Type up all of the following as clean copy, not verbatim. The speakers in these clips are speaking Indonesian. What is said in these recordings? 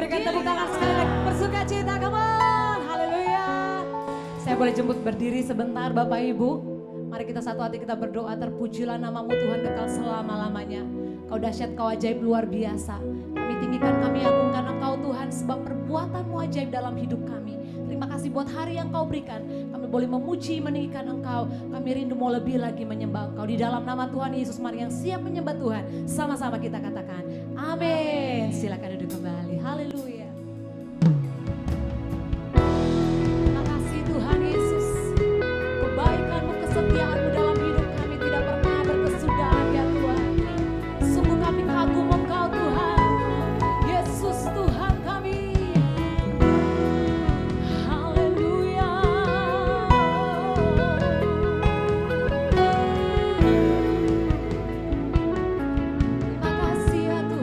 berikan tepuk tangan sekali lagi. Bersuka cita, come on. Haleluya. Saya boleh jemput berdiri sebentar Bapak Ibu. Mari kita satu hati kita berdoa, terpujilah namamu Tuhan kekal selama-lamanya. Kau dahsyat, kau ajaib luar biasa. Kami tinggikan, kami agungkan Engkau Tuhan sebab perbuatanmu ajaib dalam hidup kami. Terima kasih buat hari yang kau berikan. Kami boleh memuji, meninggikan Engkau. Kami rindu mau lebih lagi menyembah Engkau. Di dalam nama Tuhan Yesus, mari yang siap menyembah Tuhan. Sama-sama kita katakan, amin. Silakan duduk kembali. Haleluya. Terima kasih Tuhan Yesus. Kebaikan-Mu, kesetiaan-Mu dalam hidup kami tidak pernah berkesudahan ya Tuhan. Sungguh kami kagum Engkau Tuhan. Yesus Tuhan kami. Haleluya. Terima kasih ya Tuhan.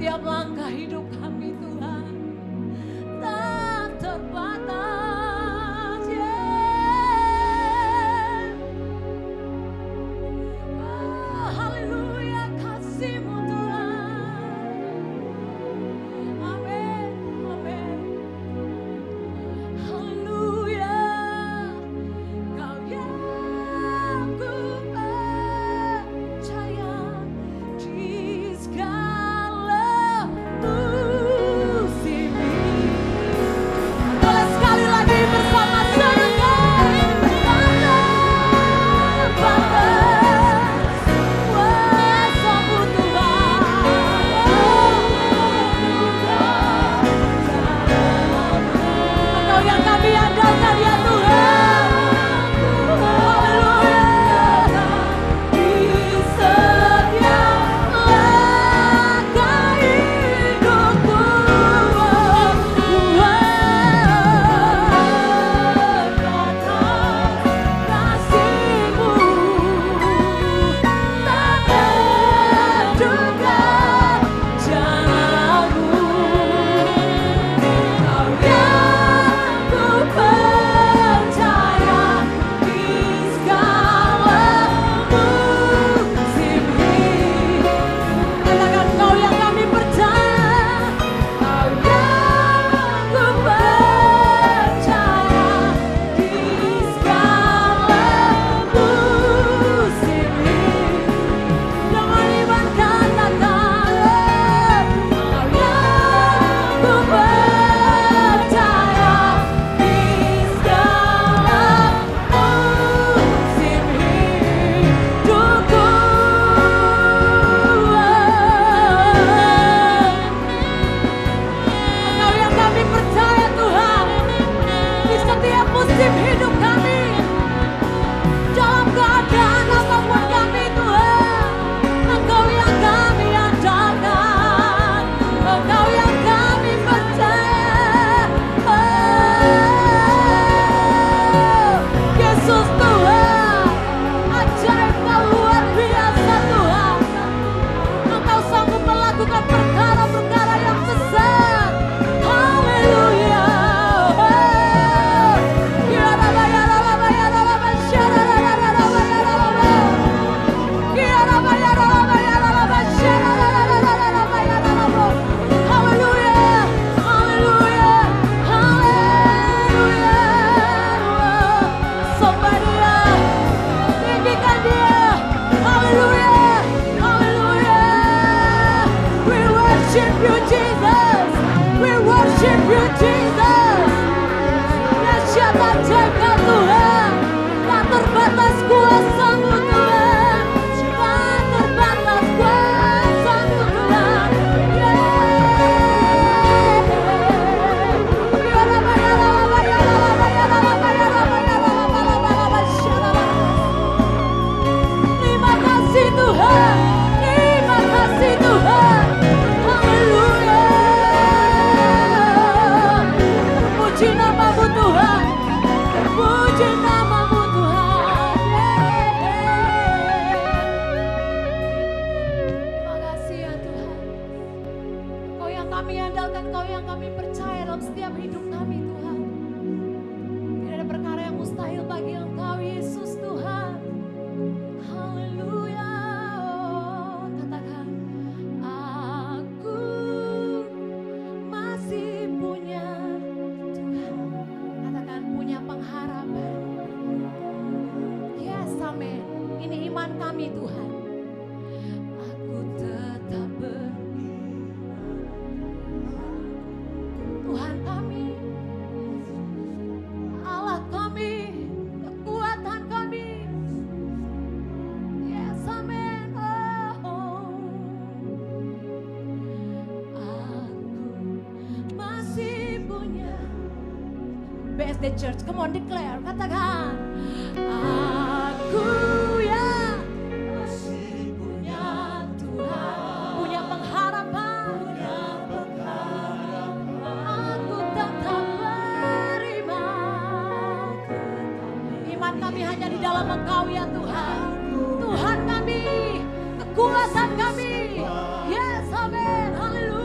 setiap langkah hidup kami Tuhan. Tak terbatas, haleluya kasih-Mu Tuhan. Amin, amin. Haleluya, Kau yang ku percaya di segala musim ini. Boleh sekali lagi bersama serentak. Tak terbatas kuasa-Mu Tuhan. Engkau yang kami andalkan ya Tuhan. Haleluya. Di setiap langkah hidupku, kasih-Mu tak terduga jalanmu. Kau yang ku percaya di segala musim hidup. Katakan Kau yang kami percaya. Kau yang ku percaya di segala musim hidup. Dengan iman katakan, Kau yang ku percaya di segala musim hidupku. Engkau yang kami percaya Tuhan, di setiap musim hidup kami, dalam keadaan apapun kami Tuhan, Engkau yang kami andalkan, Engkau yang kami percaya. Yesus Tuhan, ajaib Kau luar biasa Tuhan. Engkau sanggup melakukan perkara-perkara yang besar. Haleluya. Haleluya, haleluya, haleluya. Somebody tinggikan Dia. Haleluya, haleluya. We worship You Jesus. We worship You Jesus. Dahsyat ajaib Tuhan, tak terbatas kuasa-Mu Tuhan, tak terbatas kuasa-Mu Tuhan. Terima kasih Tuhan, terima kasih Tuhan. Haleluya. Puji nama-Mu Tuhan, puji nama-Mu Tuhan. Terima kasih ya Tuhan. Kau yang kami andalkan, Kau yang kami percaya dalam setiap hidup kami Tuhan. Tidak ada perkara yang mustahil bagi Engkau Yesus Tuhan. Haleluya. Katakan, aku masih punya Tuhan. Katakan, punya pengharapan. Yes, amin. Ini iman kami Tuhan. Aku tetap beriman. Tuhan kami, Allah kami, kekuatan kami. Yes, amin. Oh, aku masih punya. BSD Church, come on declare, katakan. Aku ya masih punya Tuhan, punya pengharapan. Aku tetap beriman. Iman kami hanya di dalam Engkau ya Tuhan. Tuhan kami, kekuatan kami. Yes, amin. Haleluya.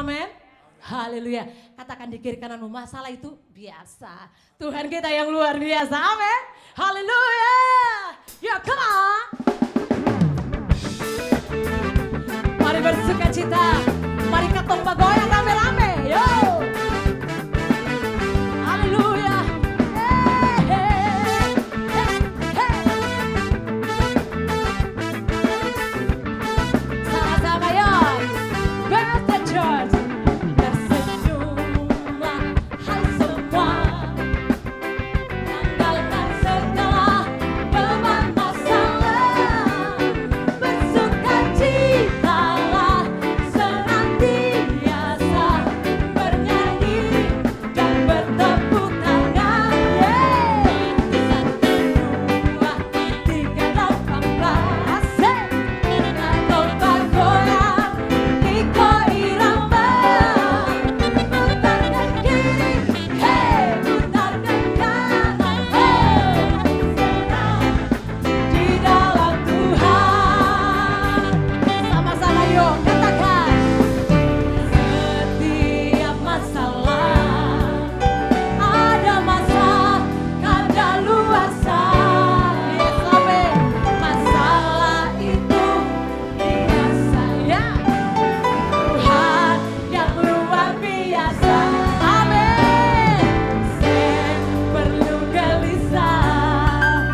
amin. Haleluya. Katakan di kiri kananmu, masalah itu biasa. Tuhan kita yang luar biasa, amin. Haleluya. Ya, come on. Mari bersuka cita. Mari ketong bagoyang rame-rame. Yo. Haleluya. Sama-sama yo. Bethel Church. Tersenyumlah hai semua. Tanggalkan segala beban masalah. Bersukacitalah senantiasa. Bernyanyi dan bertepuk tangan. Satu, dua, tiga, empat. Asik. Atau bergoyang ikut irama. Putarkan kiri, hey, putarkan kanan, hey. Senang di dalam Tuhan. Sama-sama yuk katakan. Setiap masalah ada masa kadaluarsa. Yes, amin. Masalah itu biasa ya. Tuhan yang luar biasa. Amin. Sen perlu gelisah.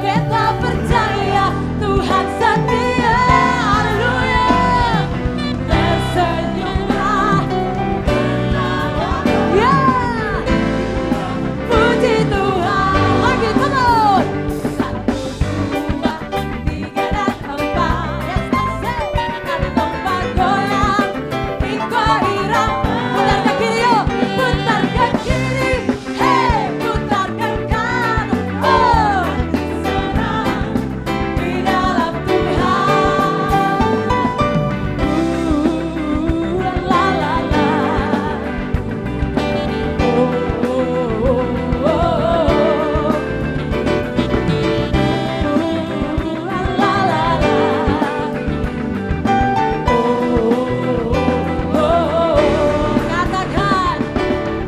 Kita percaya Tuhan setia. Haleluya. Tersenyumlah. Ya. Puji Tuhan. Lagi turun. Satu, dua, tiga, dan empat. Yes, asik. Kantong bergoyang ikut irama. Putar ke kiri yuk. Putar ke kiri. Hey, putar ke kanan. Oh, senang di dalam Tuhan. La la la. Katakan,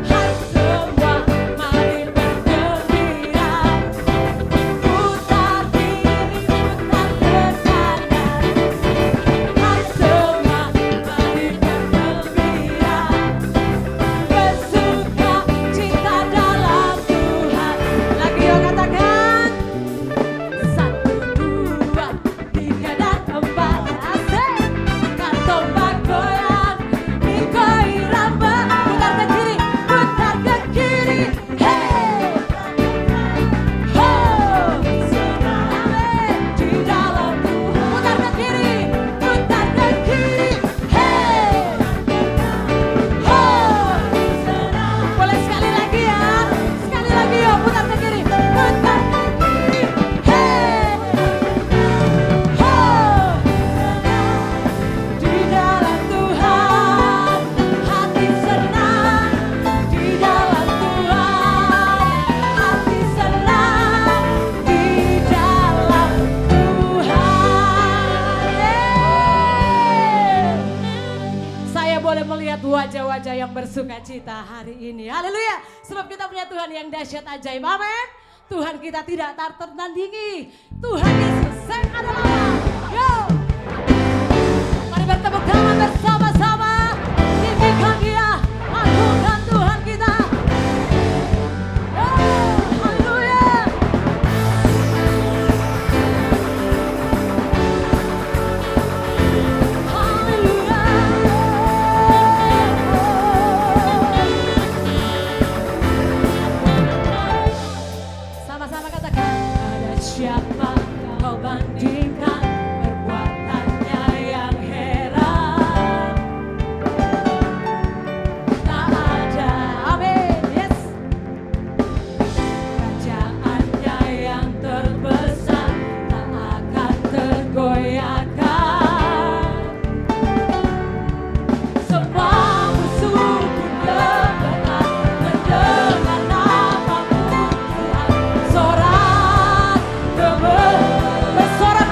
hai semua mari bergembira. Putar kiri, putar ke kanan. Hai semua mari bergembira. Bersuka cita dalam Tuhan. Lagi yuk katakan. Satu, dua, tiga, dan empat. Asik. Kantong bergoyang ikut irama. Putar ke kiri, putar ke kiri. Hey. Oh, senang di dalam Tuhan. Putar ke kiri, putar ke kiri. Hey. Oh, senang. Boleh sekali lagi ya. Sekali lagi yuk, putar ke kiri, putar ke kiri. Hey. Oh, senang di dalam Tuhan. Hati senang di dalam Tuhan. Hati senang di dalam Tuhan. Saya boleh melihat wajah-wajah yang bersuka cita hari ini. Haleluya. Sebab kita punya Tuhan yang dahsyat ajaib. Amin. Tuhan kita tidak tertandingi. Tuhan Yesus yang adalah. Yo. Mari bertepuk tangan bersama-sama. Tinggikan Dia. Agungkan Tuhan kita. Yo. Haleluya. Haleluya. Sama-sama katakan. Ada siapa kau bandingkan perbuatannya yang heran. Tak ada, amin, yes. Kerajaannya yang terbesar tak akan tergoyahkan. Semua musuh pun lepas mendengar namamu Tuhan. Sorak bersorak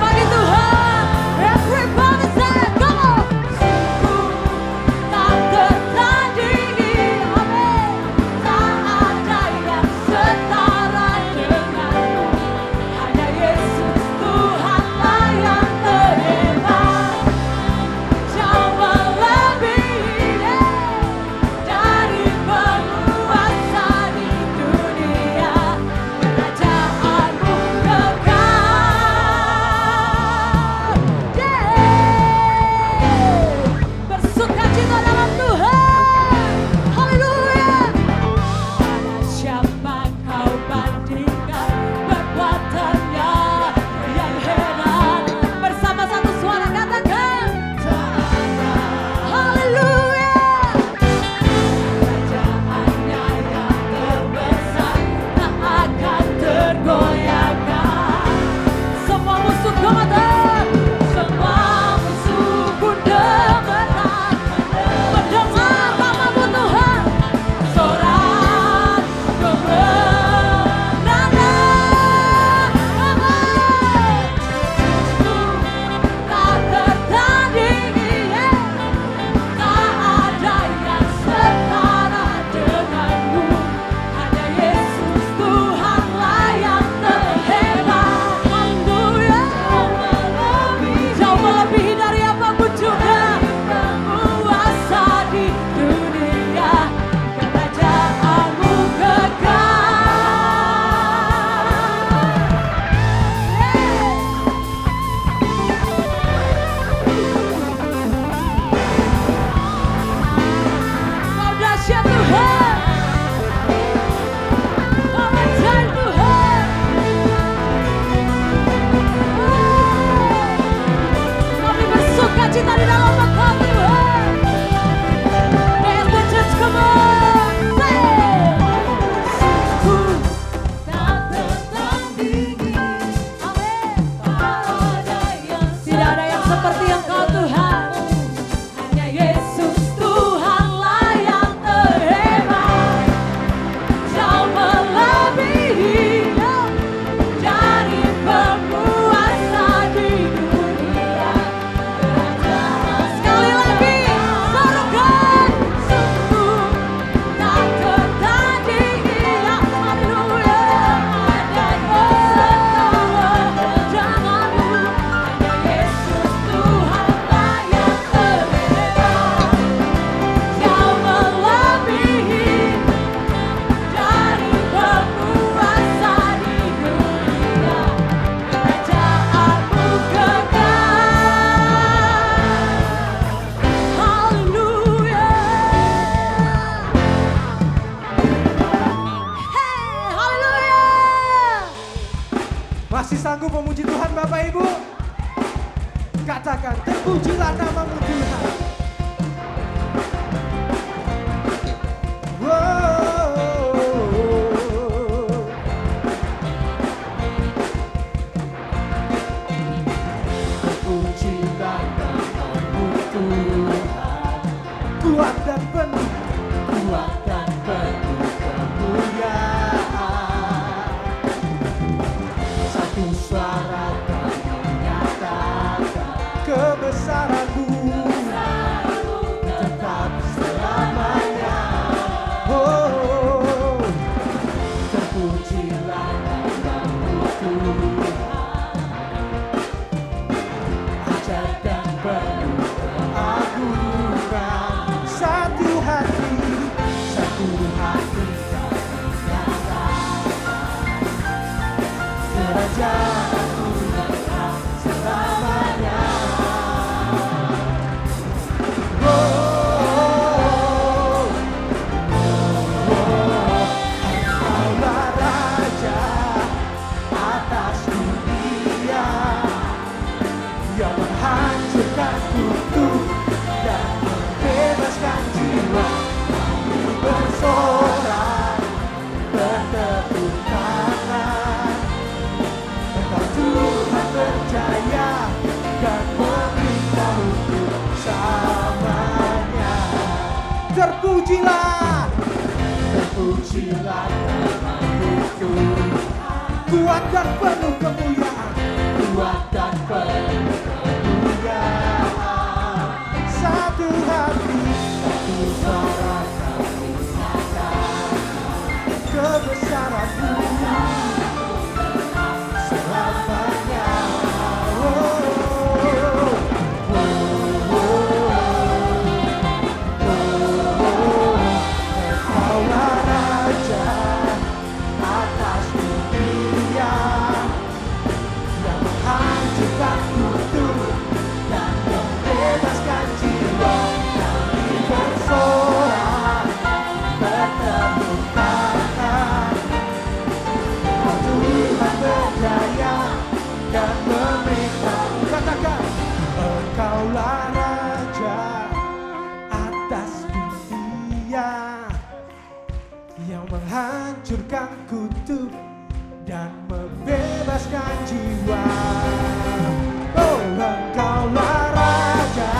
Masih sanggup memuji Tuhan Bapak Ibu? Katakan, terpujilah namamu Tuhan. Terpujilah namamu Tuhan, kuat dan penuh kemuliaan. Satu suara kami menyatakan kebesaran-Mu tetap selamanya. Oh, terpujilah namamu Tuhan, ajaib dan penuh keagungan. Satu hati kami nyatakan kerajaan-Mu tetap selamanya. Engkaulah Raja atas dunia yang menghancurkan kutub dan membebaskan jiwa. Bersorak, bertepuk tangan, Engkau Tuhan berjaya dan memberitahu selamanya. Terpujilah namamu Tuhan, kuat dan penuh kemuliaan, satu hati, satu suara kami nyatakan kebesaran-Mu selamanya. Engkaulah Raja atas dunia yang menghancurkan kutub dan membebaskan jiwa. Kami bersorak, bertepuk tangan, Engkau Tuhan berjaya dan memberitahu. Katakan, Engkaulah Raja atas dunia yang menghancurkan kutub dan membebaskan jiwa. Oh, Engkaulah Raja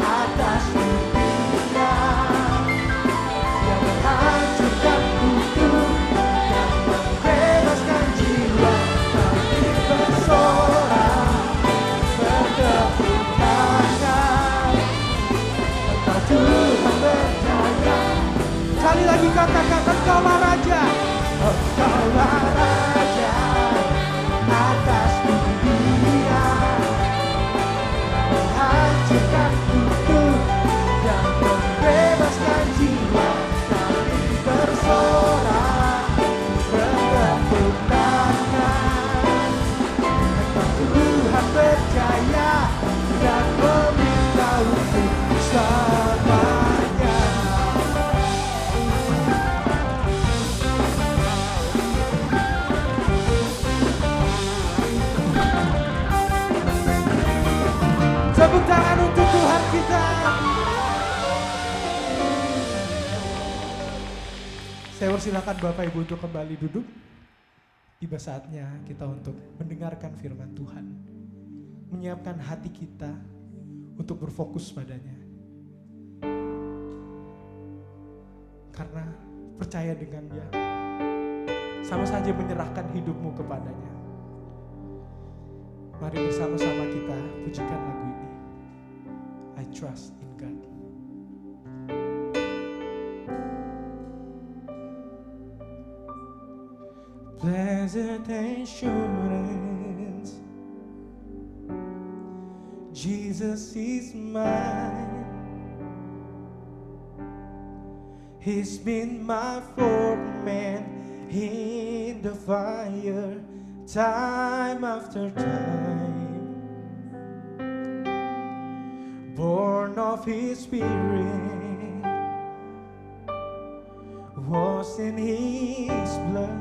atas dunia yang menghancurkan kutub dan membebaskan jiwa. Kami bersorak, bertepuk tangan, Engkau Tuhan berjaya. Sekali lagi katakan, Engkaulah Raja, Engkaulah Raja atas dunia, menghancurkan kutub dan membebaskan jiwa. Kami bersorak, bertepuk tangan, Engkau Tuhan berjaya dan memberitahu selamanya. Tepuk tangan untuk Tuhan kita. Saya persilakan Bapak Ibu untuk kembali duduk. Tiba saatnya kita untuk mendengarkan firman Tuhan, menyiapkan hati kita untuk berfokus padanya. Karena percaya dengan Dia, sama saja menyerahkan hidupmu kepadanya. Mari bersama-sama kita pujikan lagu ini. I trust in God. Blessed assurance, Jesus is mine. He's been my fourth man in the fire, time after time. Born of His Spirit, washed in His blood,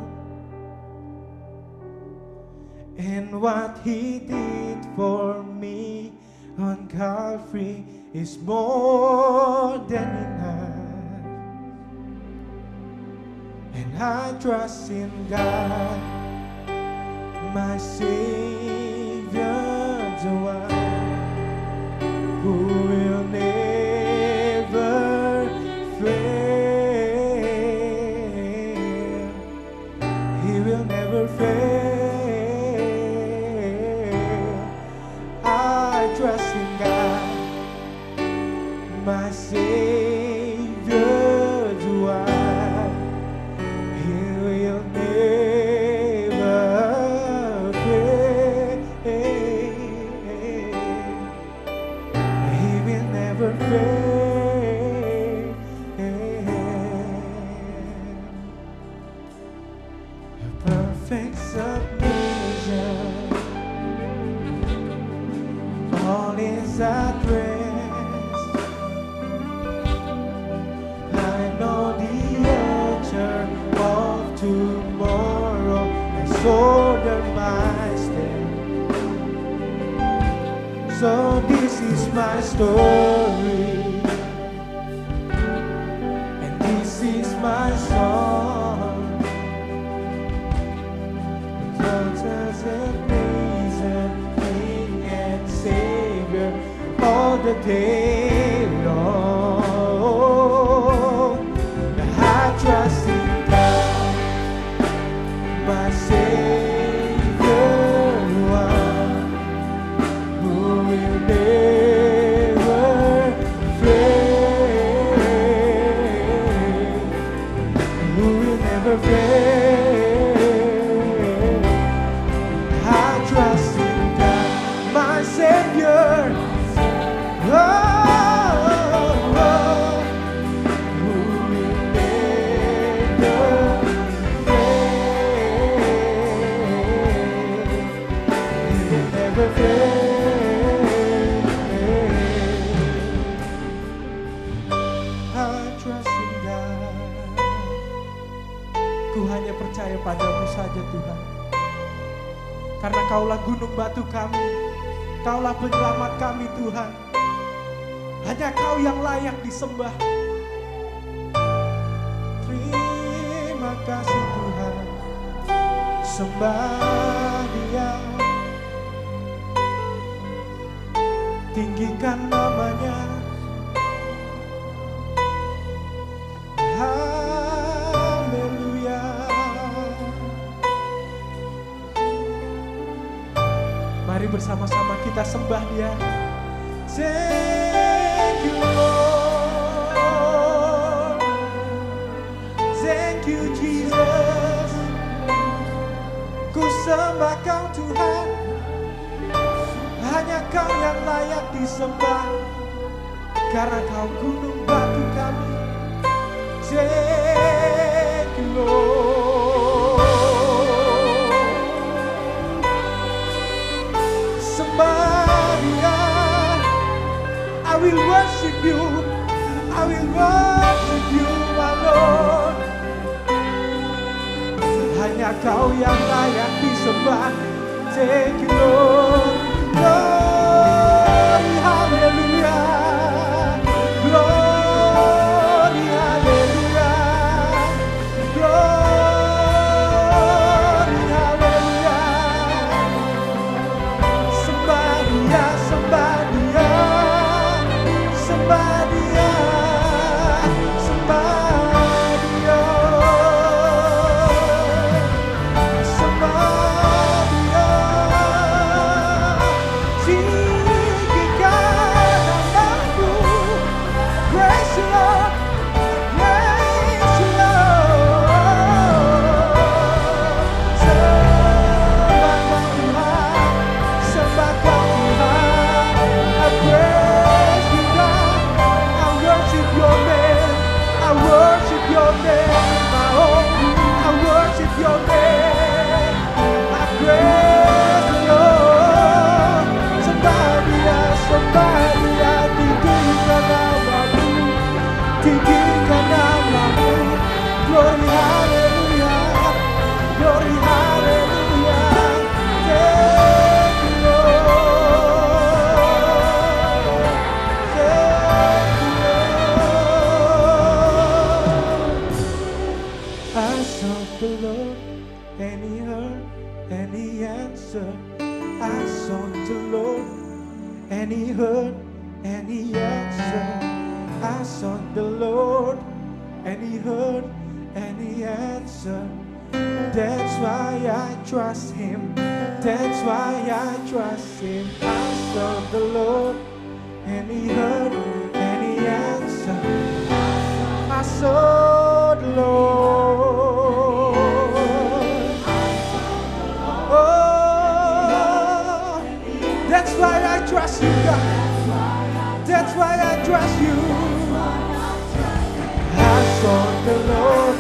And what He did for me on Calvary is more than enough. And I trust in God, my Savior, the one who will never fail. He will never fail. I trust in God, my Savior, the one. He will never fail. He will never fail. A perfect submission, all is at rest. I know the answer of tomorrow has ordered my step. So this is my story, and this is my song. Jesus and reason, King and Savior, all the day long. I trust in God, my Savior, one who will never fail, who will never fail. I trust in God, my Savior, who will never fail. He will never fail. I trust in God. Ku hanya percaya padamu saja Tuhan, karena Kaulah gunung batu kami, Kaulah penyelamat kami Tuhan. Hanya Kau yang layak disembah. Terima kasih Tuhan, sembah Dia, tinggikan namanya. Haleluya. Mari bersama-sama kita sembah Dia. Thank you Lord, thank you Jesus. Ku sembah Kau Tuhan, hanya Kau yang layak disembah, karena Kau gunung batu kami. Thank you Lord. Sembah Dia, I will worship you, I will worship you, my Lord. Hanya Kau yang layak disembah. Thank you Lord. Glory, hallelujah. Glory, hallelujah. Glory, hallelujah. Sembah Dia, sembah Dia, sembah Dia, sembah Dia, sembah Dia. and He answered. I sought the Lord, and He heard, and He answered. I sought the Lord, and He heard, and He answered. That's why I trust Him. That's why I trust Him. I sought the Lord, and He heard, and He answered. I sought the Lord. Oh, that's why I trust you, God. That's why I trust you. I sought the Lord,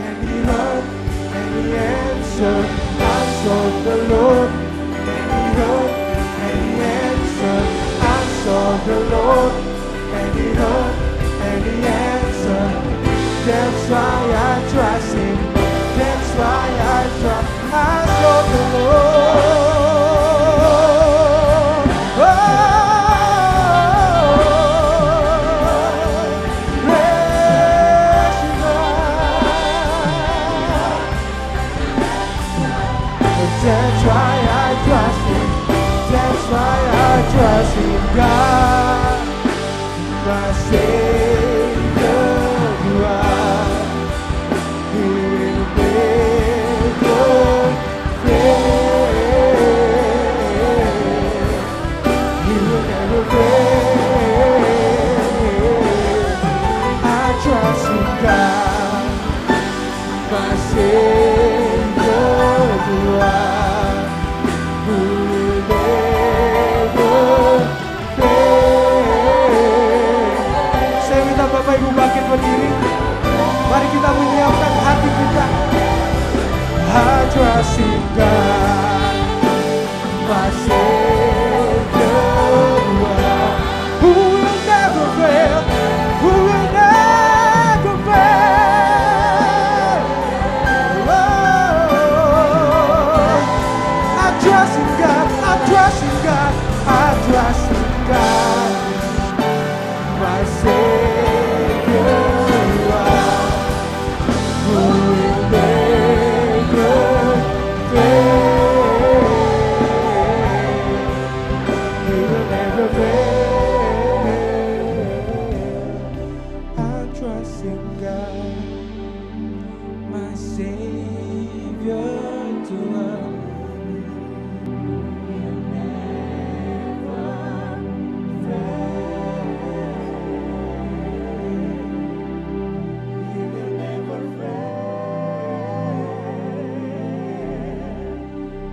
and He heard, and He answered. I sought the Lord, and He heard, and He answered. I sought the Lord, and He heard, and He answered. That's why I trust Him. That's why I trust. I sought the Lord. Oh, praise you, God. That's why I trust Him. That's why I trust Him, God, my Savior, you are. He will never fail. He will never fail. I trust Him, God, my Savior, you are. Who will never fail. Saya minta Bapak Ibu bangkit berdiri. Mari kita menyiapkan hati kita. I trust in God, my Savior, who will never fail, who will never fail. Oh, I trust in God, I trust in God, I trust in God, my Savior, who will never fail. He will never fail. I trust in God, my Savior, to love. He'll never fail. He will never fail.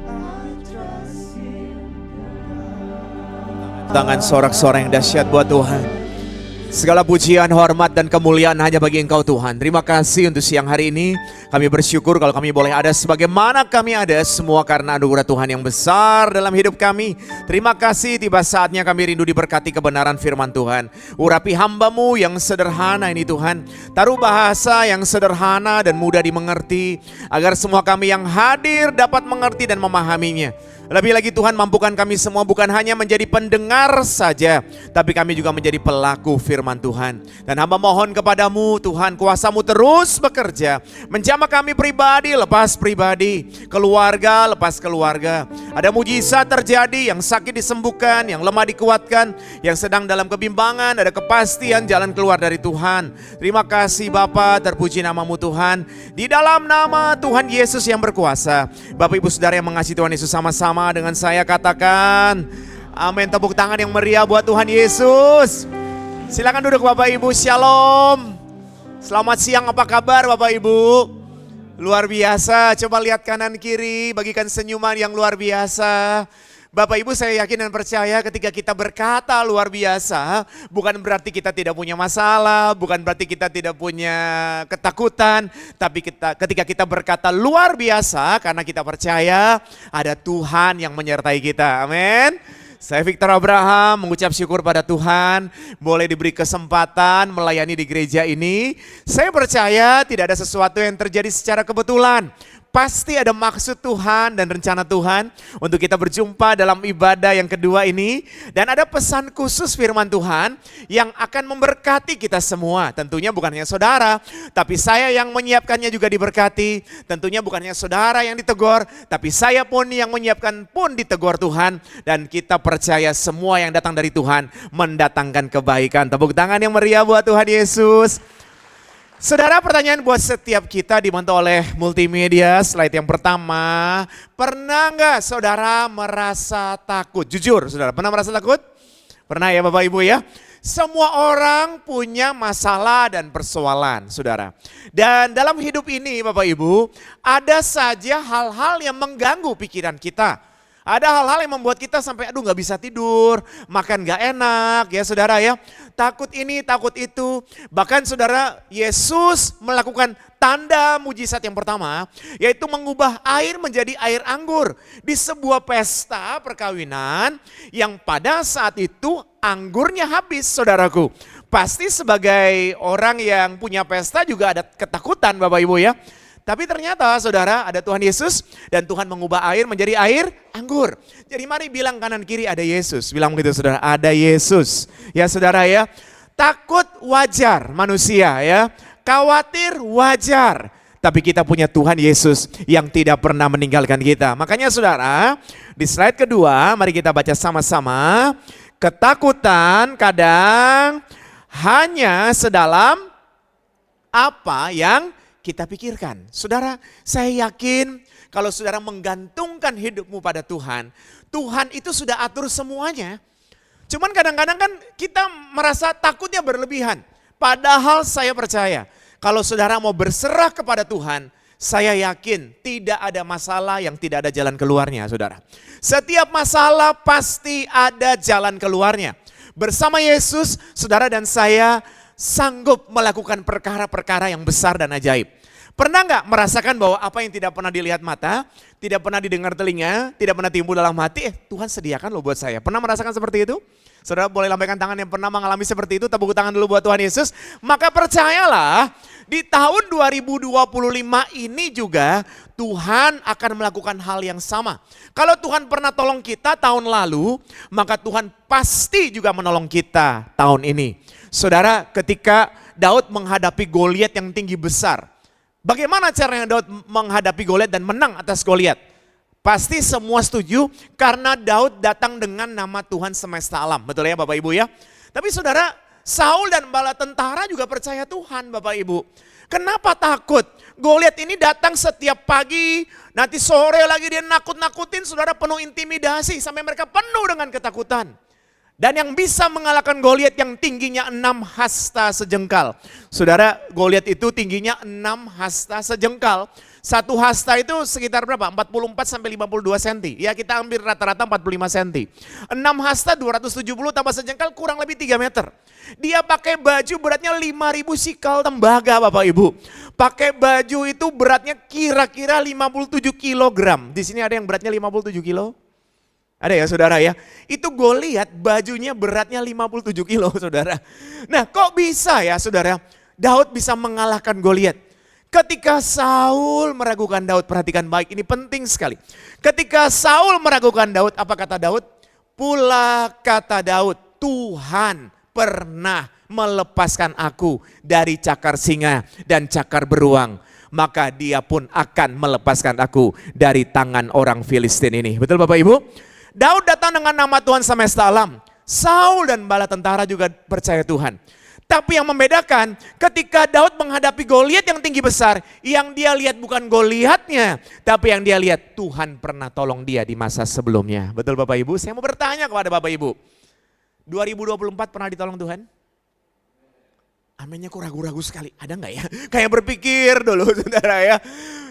I trust in God. Tangan sorak-sorai yang dahsyat buat Tuhan. Segala pujian, hormat, dan kemuliaan hanya bagi Engkau Tuhan. Terima kasih untuk siang hari ini. Kami bersyukur kalau kami boleh ada sebagaimana kami ada. Semua karena anugerah Tuhan yang besar dalam hidup kami. Terima kasih, tiba saatnya kami rindu diberkati kebenaran firman Tuhan. Urapi hamba-Mu yang sederhana ini Tuhan. Taruh bahasa yang sederhana dan mudah dimengerti. Agar semua kami yang hadir dapat mengerti dan memahaminya. Lebih lagi Tuhan, mampukan kami semua bukan hanya menjadi pendengar saja, tapi kami juga menjadi pelaku firman Tuhan. Dan hamba mohon kepadamu Tuhan, kuasa-Mu terus bekerja, menjamah kami pribadi lepas pribadi, keluarga lepas keluarga. Ada mujizat terjadi, yang sakit disembuhkan, yang lemah dikuatkan, yang sedang dalam kebimbangan ada kepastian jalan keluar dari Tuhan. Terima kasih Bapa, terpuji nama-Mu Tuhan. Di dalam nama Tuhan Yesus yang berkuasa, Bapak Ibu Saudara yang mengasihi Tuhan Yesus, sama-sama dengan saya katakan amin. Tepuk tangan yang meriah buat Tuhan Yesus. Silakan duduk Bapak Ibu. Shalom. Selamat siang, apa kabar Bapak Ibu? Luar biasa. Coba lihat kanan kiri, bagikan senyuman yang luar biasa. Bapak Ibu, saya yakin dan percaya ketika kita berkata luar biasa, bukan berarti kita tidak punya masalah, bukan berarti kita tidak punya ketakutan, tapi ketika kita berkata luar biasa karena kita percaya ada Tuhan yang menyertai kita. Amin. Saya Victor Abraham mengucap syukur pada Tuhan boleh diberi kesempatan melayani di gereja ini. Saya percaya tidak ada sesuatu yang terjadi secara kebetulan. pasti ada maksud Tuhan dan rencana Tuhan untuk kita berjumpa dalam ibadah yang kedua ini. Dan ada pesan khusus firman Tuhan yang akan memberkati kita semua. Tentunya bukan hanya saudara, tapi saya yang menyiapkannya juga diberkati. Tentunya bukan hanya saudara yang ditegur, tapi saya pun yang menyiapkan pun ditegur Tuhan. Dan kita percaya semua yang datang dari Tuhan mendatangkan kebaikan. Tepuk tangan yang meriah buat Tuhan Yesus. Saudara, pertanyaan buat setiap kita dibantu oleh multimedia. Slide yang pertama, pernah nggak saudara merasa takut? Jujur, saudara, pernah merasa takut? Pernah ya Bapak Ibu ya? Semua orang punya masalah dan persoalan, saudara. Dan dalam hidup ini Bapak Ibu, ada saja hal-hal yang mengganggu pikiran kita. Ada hal-hal yang membuat kita sampai aduh gak bisa tidur, makan gak enak ya saudara ya. Takut ini, takut itu. Bahkan saudara, Yesus melakukan tanda mujizat yang pertama, yaitu mengubah air menjadi air anggur. Di sebuah pesta perkawinan yang pada saat itu anggurnya habis saudaraku. Pasti sebagai orang yang punya pesta juga ada ketakutan Bapak Ibu ya. Tapi ternyata saudara ada Tuhan Yesus dan Tuhan mengubah air menjadi air anggur. Jadi mari bilang kanan kiri ada Yesus. Bilang begitu saudara, ada Yesus. Ya saudara ya, takut wajar manusia ya, khawatir wajar. Tapi kita punya Tuhan Yesus yang tidak pernah meninggalkan kita. Makanya saudara, di slide kedua mari kita baca sama-sama. Ketakutan kadang hanya sedalam apa yang kita pikirkan. Saudara, saya yakin kalau saudara menggantungkan hidupmu pada Tuhan, Tuhan itu sudah atur semuanya. Cuman kadang-kadang kan kita merasa takutnya berlebihan. Padahal saya percaya, kalau saudara mau berserah kepada Tuhan, saya yakin tidak ada masalah yang tidak ada jalan keluarnya, saudara. Setiap masalah pasti ada jalan keluarnya. Bersama Yesus, saudara dan saya sanggup melakukan perkara-perkara yang besar dan ajaib. Pernah nggak merasakan bahwa apa yang tidak pernah dilihat mata, tidak pernah didengar telinga, tidak pernah timbul dalam hati, Tuhan sediakan loh buat saya. Pernah merasakan seperti itu? Saudara boleh lambaikan tangan yang pernah mengalami seperti itu, tepuk tangan dulu buat Tuhan Yesus. Maka percayalah, di tahun 2025 ini juga Tuhan akan melakukan hal yang sama. Kalau Tuhan pernah tolong kita tahun lalu, maka Tuhan pasti juga menolong kita tahun ini. Saudara, ketika Daud menghadapi Goliat yang tinggi besar, bagaimana caranya Daud menghadapi Goliat dan menang atas Goliat? Pasti semua setuju karena Daud datang dengan nama Tuhan semesta alam. Betul ya Bapak Ibu ya? Tapi saudara, Saul dan bala tentara juga percaya Tuhan Bapak Ibu. Kenapa takut? Goliat ini datang setiap pagi, nanti sore lagi dia nakut-nakutin, saudara, penuh intimidasi sampai mereka penuh dengan ketakutan. Dan yang bisa mengalahkan Goliat yang tingginya 6 hasta sejengkal. Saudara, Goliat itu tingginya 6 hasta sejengkal. Satu hasta itu sekitar berapa? 44 sampai 52 cm. Ya kita ambil rata-rata 45 cm. 6 hasta 270 tambah sejengkal kurang lebih 3 meter. Dia pakai baju beratnya 5.000 sikal tembaga Bapak Ibu. Pakai baju itu beratnya kira-kira 57 kilogram. Di sini ada yang beratnya 57 kilo? Ada ya saudara ya, itu Goliat bajunya beratnya 57 kilo saudara. Nah kok bisa ya saudara, Daud bisa mengalahkan Goliat. Ketika Saul meragukan Daud, perhatikan baik ini penting sekali. Ketika Saul meragukan Daud, apa kata Daud? Pula kata Daud, Tuhan pernah melepaskan aku dari cakar singa dan cakar beruang. Maka dia pun akan melepaskan aku dari tangan orang Filistin ini. Betul Bapak Ibu? Daud datang dengan nama Tuhan semesta alam. Saul dan bala tentara juga percaya Tuhan. Tapi yang membedakan ketika Daud menghadapi Goliat yang tinggi besar, yang dia lihat bukan Goliatnya, tapi yang dia lihat Tuhan pernah tolong dia di masa sebelumnya. Betul Bapak Ibu? Saya mau bertanya kepada Bapak Ibu. 2024 pernah ditolong Tuhan? Aminnya kok ragu-ragu sekali, ada nggak ya? Kayak berpikir dulu saudara ya.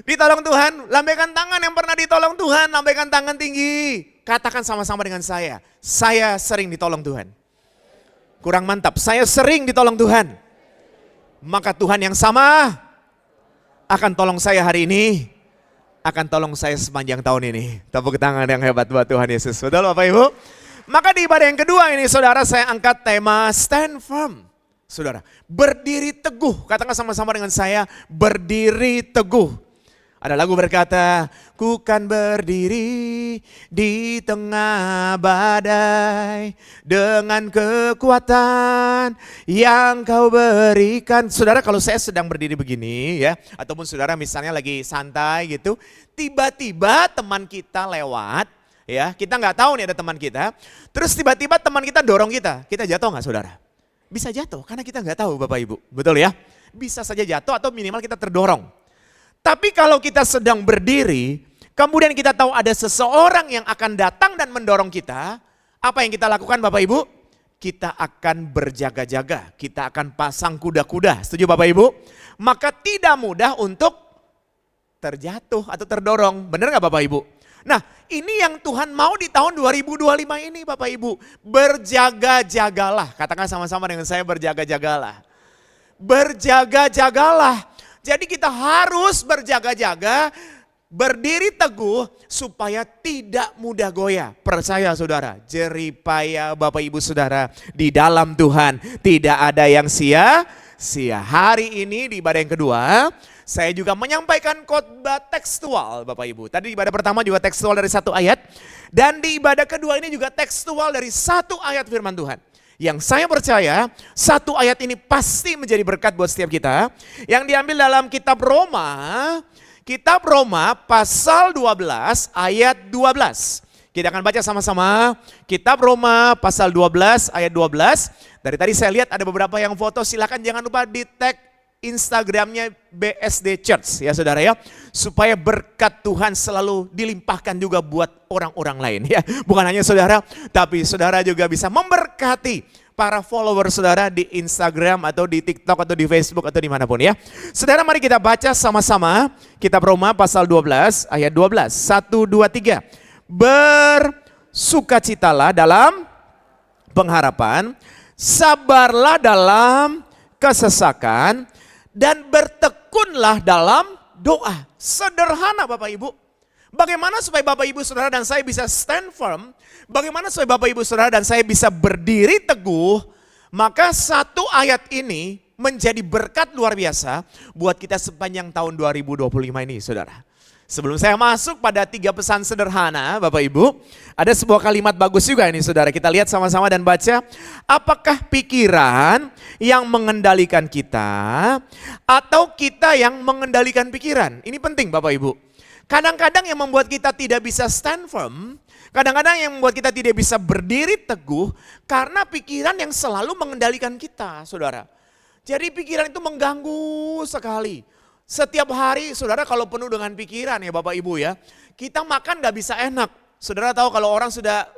Ditolong Tuhan, lambaikan tangan yang pernah ditolong Tuhan, lambaikan tangan tinggi. Katakan sama-sama dengan saya sering ditolong Tuhan. Kurang mantap, saya sering ditolong Tuhan. Maka Tuhan yang sama akan tolong saya hari ini, akan tolong saya sepanjang tahun ini. Tepuk tangan yang hebat buat Tuhan Yesus. Betul Bapak Ibu? Maka di ibadah yang kedua ini saudara, saya angkat tema stand firm. Saudara, berdiri teguh. Katakan sama-sama dengan saya, berdiri teguh. Ada lagu berkata, ku kan berdiri di tengah badai dengan kekuatan yang kau berikan. Saudara, kalau saya sedang berdiri begini ya, ataupun saudara misalnya lagi santai gitu, tiba-tiba teman kita lewat, ya kita nggak tahu nih ada teman kita, terus tiba-tiba teman kita dorong kita jatuh nggak saudara? Bisa jatuh karena kita nggak tahu Bapak Ibu, betul ya? Bisa saja jatuh atau minimal kita terdorong. Tapi kalau kita sedang berdiri, kemudian kita tahu ada seseorang yang akan datang dan mendorong kita, apa yang kita lakukan Bapak Ibu? Kita akan berjaga-jaga, kita akan pasang kuda-kuda, setuju Bapak Ibu? Maka tidak mudah untuk terjatuh atau terdorong, benar nggak Bapak Ibu? Nah ini yang Tuhan mau di tahun 2025 ini Bapak Ibu, berjaga-jagalah, katakan sama-sama dengan saya berjaga-jagalah. Berjaga-jagalah. Jadi kita harus berjaga-jaga, berdiri teguh supaya tidak mudah goyah. Percaya saudara, jeripaya Bapak Ibu Saudara di dalam Tuhan tidak ada yang sia-sia. Hari ini di ibadah yang kedua, saya juga menyampaikan khotbah tekstual Bapak Ibu. Tadi di ibadah pertama juga tekstual dari 1 ayat. Dan di ibadah kedua ini juga tekstual dari 1 ayat firman Tuhan. Yang saya percaya 1 ayat ini pasti menjadi berkat buat setiap kita. Yang diambil dalam kitab Roma pasal 12 ayat 12. Kita akan baca sama-sama kitab Roma pasal 12 ayat 12. Dari tadi saya lihat ada beberapa yang foto, silakan jangan lupa di tag Instagramnya BSD Church ya saudara ya. Supaya berkat Tuhan selalu dilimpahkan juga buat orang-orang lain ya. Bukan hanya saudara, tapi saudara juga bisa memberkati para follower saudara di Instagram atau di TikTok atau di Facebook atau dimanapun ya. Saudara mari kita baca sama-sama kitab Roma pasal 12 ayat 12. 1, 2, 3. Bersukacitalah dalam pengharapan, sabarlah dalam kesesakan, dan bertekunlah dalam doa. Sederhana Bapak Ibu. Bagaimana supaya Bapak Ibu Saudara dan saya bisa stand firm? Bagaimana supaya Bapak Ibu Saudara dan saya bisa berdiri teguh? Maka 1 ayat ini menjadi berkat luar biasa buat kita sepanjang tahun 2025 ini Saudara. Sebelum saya masuk pada 3 pesan sederhana Bapak Ibu, ada sebuah kalimat bagus juga ini saudara. Kita lihat sama-sama dan baca. Apakah pikiran yang mengendalikan kita atau kita yang mengendalikan pikiran? Ini penting Bapak Ibu. Kadang-kadang yang membuat kita tidak bisa stand firm, kadang-kadang yang membuat kita tidak bisa berdiri teguh karena pikiran yang selalu mengendalikan kita saudara. Jadi pikiran itu mengganggu sekali. Setiap hari saudara kalau penuh dengan pikiran ya Bapak Ibu ya, kita makan gak bisa enak. Saudara tahu kalau orang sudah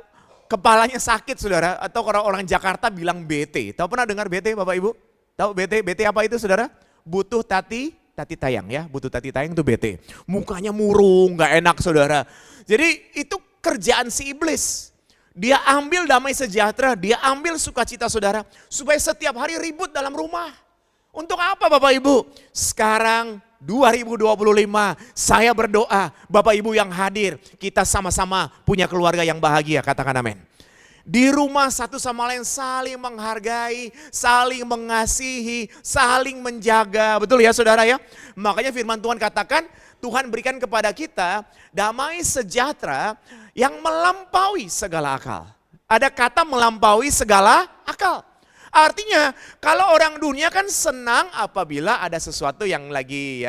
kepalanya sakit saudara, atau kalau orang Jakarta bilang BT. Tahu pernah dengar BT Bapak Ibu? Tahu BT? BT apa itu saudara? Butuh tati tayang ya, butuh tati tayang itu BT. Mukanya murung, gak enak saudara. Jadi itu kerjaan si iblis. Dia ambil damai sejahtera, dia ambil sukacita saudara, supaya setiap hari ribut dalam rumah. Untuk apa Bapak Ibu? Sekarang 2025 saya berdoa Bapak Ibu yang hadir, kita sama-sama punya keluarga yang bahagia, katakan amin. Di rumah satu sama lain saling menghargai, saling mengasihi, saling menjaga, betul ya saudara ya. Makanya firman Tuhan katakan Tuhan berikan kepada kita damai sejahtera yang melampaui segala akal. Ada kata melampaui segala akal. Artinya kalau orang dunia kan senang apabila ada sesuatu yang lagi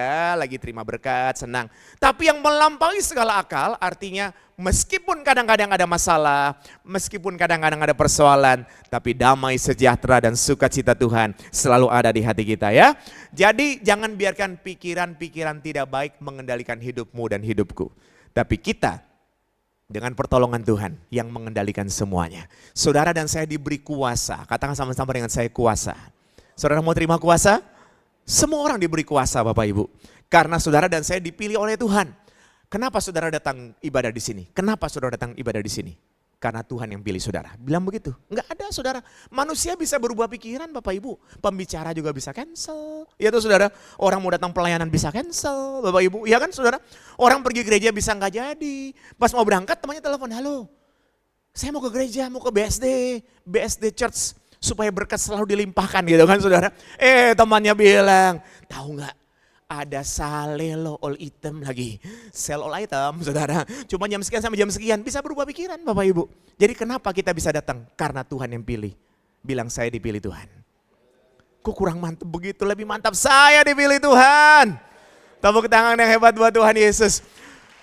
terima berkat, senang. Tapi yang melampaui segala akal artinya meskipun kadang-kadang ada masalah, meskipun kadang-kadang ada persoalan, tapi damai sejahtera dan sukacita Tuhan selalu ada di hati kita ya. Jadi jangan biarkan pikiran-pikiran tidak baik mengendalikan hidupmu dan hidupku. Tapi kita dengan pertolongan Tuhan yang mengendalikan semuanya. Saudara dan saya diberi kuasa. Katakan sama-sama dengan saya kuasa. Saudara mau terima kuasa? Semua orang diberi kuasa Bapak Ibu. Karena saudara dan saya dipilih oleh Tuhan. Kenapa saudara datang ibadah di sini? Kenapa saudara datang ibadah di sini? Karena Tuhan yang pilih saudara. Bilang begitu. Enggak ada saudara. Manusia bisa berubah pikiran Bapak Ibu. Pembicara juga bisa cancel. Ya tuh saudara. Orang mau datang pelayanan bisa cancel Bapak Ibu. Iya kan saudara. Orang pergi gereja bisa nggak jadi. Pas mau berangkat temannya telepon. Halo. Saya mau ke gereja, mau ke BSD Church. Supaya berkat selalu dilimpahkan gitu kan saudara. Temannya bilang. Tahu nggak? ada salelo all item lagi. Sell all item, saudara. Cuma jam sekian sampai jam sekian, bisa berubah pikiran Bapak Ibu. Jadi kenapa kita bisa datang? Karena Tuhan yang pilih. Bilang saya dipilih Tuhan. Kok kurang mantap begitu, lebih mantap saya dipilih Tuhan. Tepuk tangan yang hebat buat Tuhan Yesus.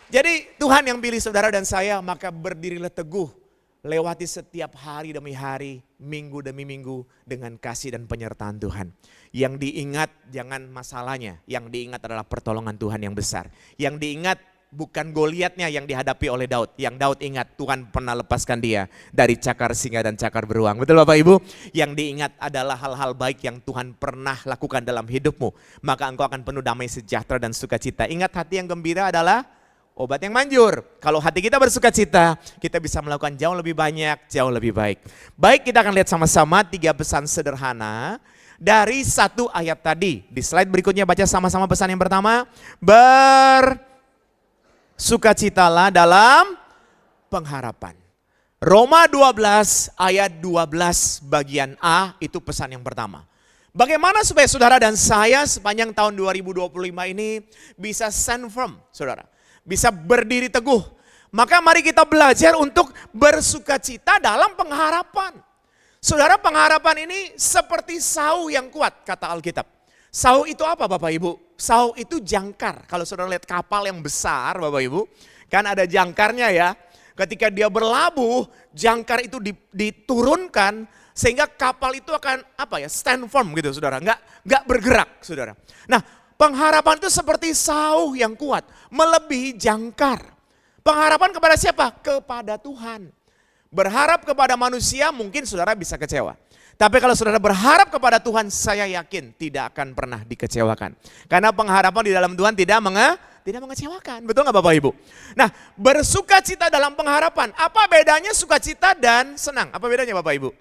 Jadi Tuhan yang pilih saudara dan saya, maka berdirilah teguh. Lewati setiap hari demi hari, minggu demi minggu dengan kasih dan penyertaan Tuhan. Yang diingat jangan masalahnya, yang diingat adalah pertolongan Tuhan yang besar. Yang diingat bukan Goliatnya yang dihadapi oleh Daud. Yang Daud ingat Tuhan pernah lepaskan dia dari cakar singa dan cakar beruang. Betul Bapak Ibu? Yang diingat adalah hal-hal baik yang Tuhan pernah lakukan dalam hidupmu. Maka engkau akan penuh damai sejahtera dan sukacita. Ingat, hati yang gembira adalah obat yang manjur. Kalau hati kita bersuka cita, kita bisa melakukan jauh lebih banyak, jauh lebih baik. Baik, kita akan lihat sama-sama 3 pesan sederhana dari 1 ayat tadi. Di slide berikutnya baca sama-sama pesan yang pertama. Bersukacitalah dalam pengharapan. Roma 12 ayat 12 bagian A itu pesan yang pertama. Bagaimana supaya saudara dan saya sepanjang tahun 2025 ini bisa stand firm, saudara. Bisa berdiri teguh. Maka mari kita belajar untuk bersukacita dalam pengharapan. Saudara, pengharapan ini seperti sau yang kuat, kata Alkitab. Sau itu apa Bapak Ibu? Sau itu jangkar. Kalau saudara lihat kapal yang besar Bapak Ibu, kan ada jangkarnya ya. Ketika dia berlabuh, jangkar itu diturunkan sehingga kapal itu akan stand firm gitu saudara. Nggak bergerak saudara. Nah, pengharapan itu seperti sau yang kuat, melebihi jangkar. Pengharapan kepada siapa? Kepada Tuhan. Berharap kepada manusia mungkin saudara bisa kecewa. Tapi kalau saudara berharap kepada Tuhan, saya yakin tidak akan pernah dikecewakan. Karena pengharapan di dalam Tuhan tidak mengecewakan. Betul nggak Bapak Ibu? Nah, bersukacita dalam pengharapan. Apa bedanya sukacita dan senang? Apa bedanya Bapak Ibu?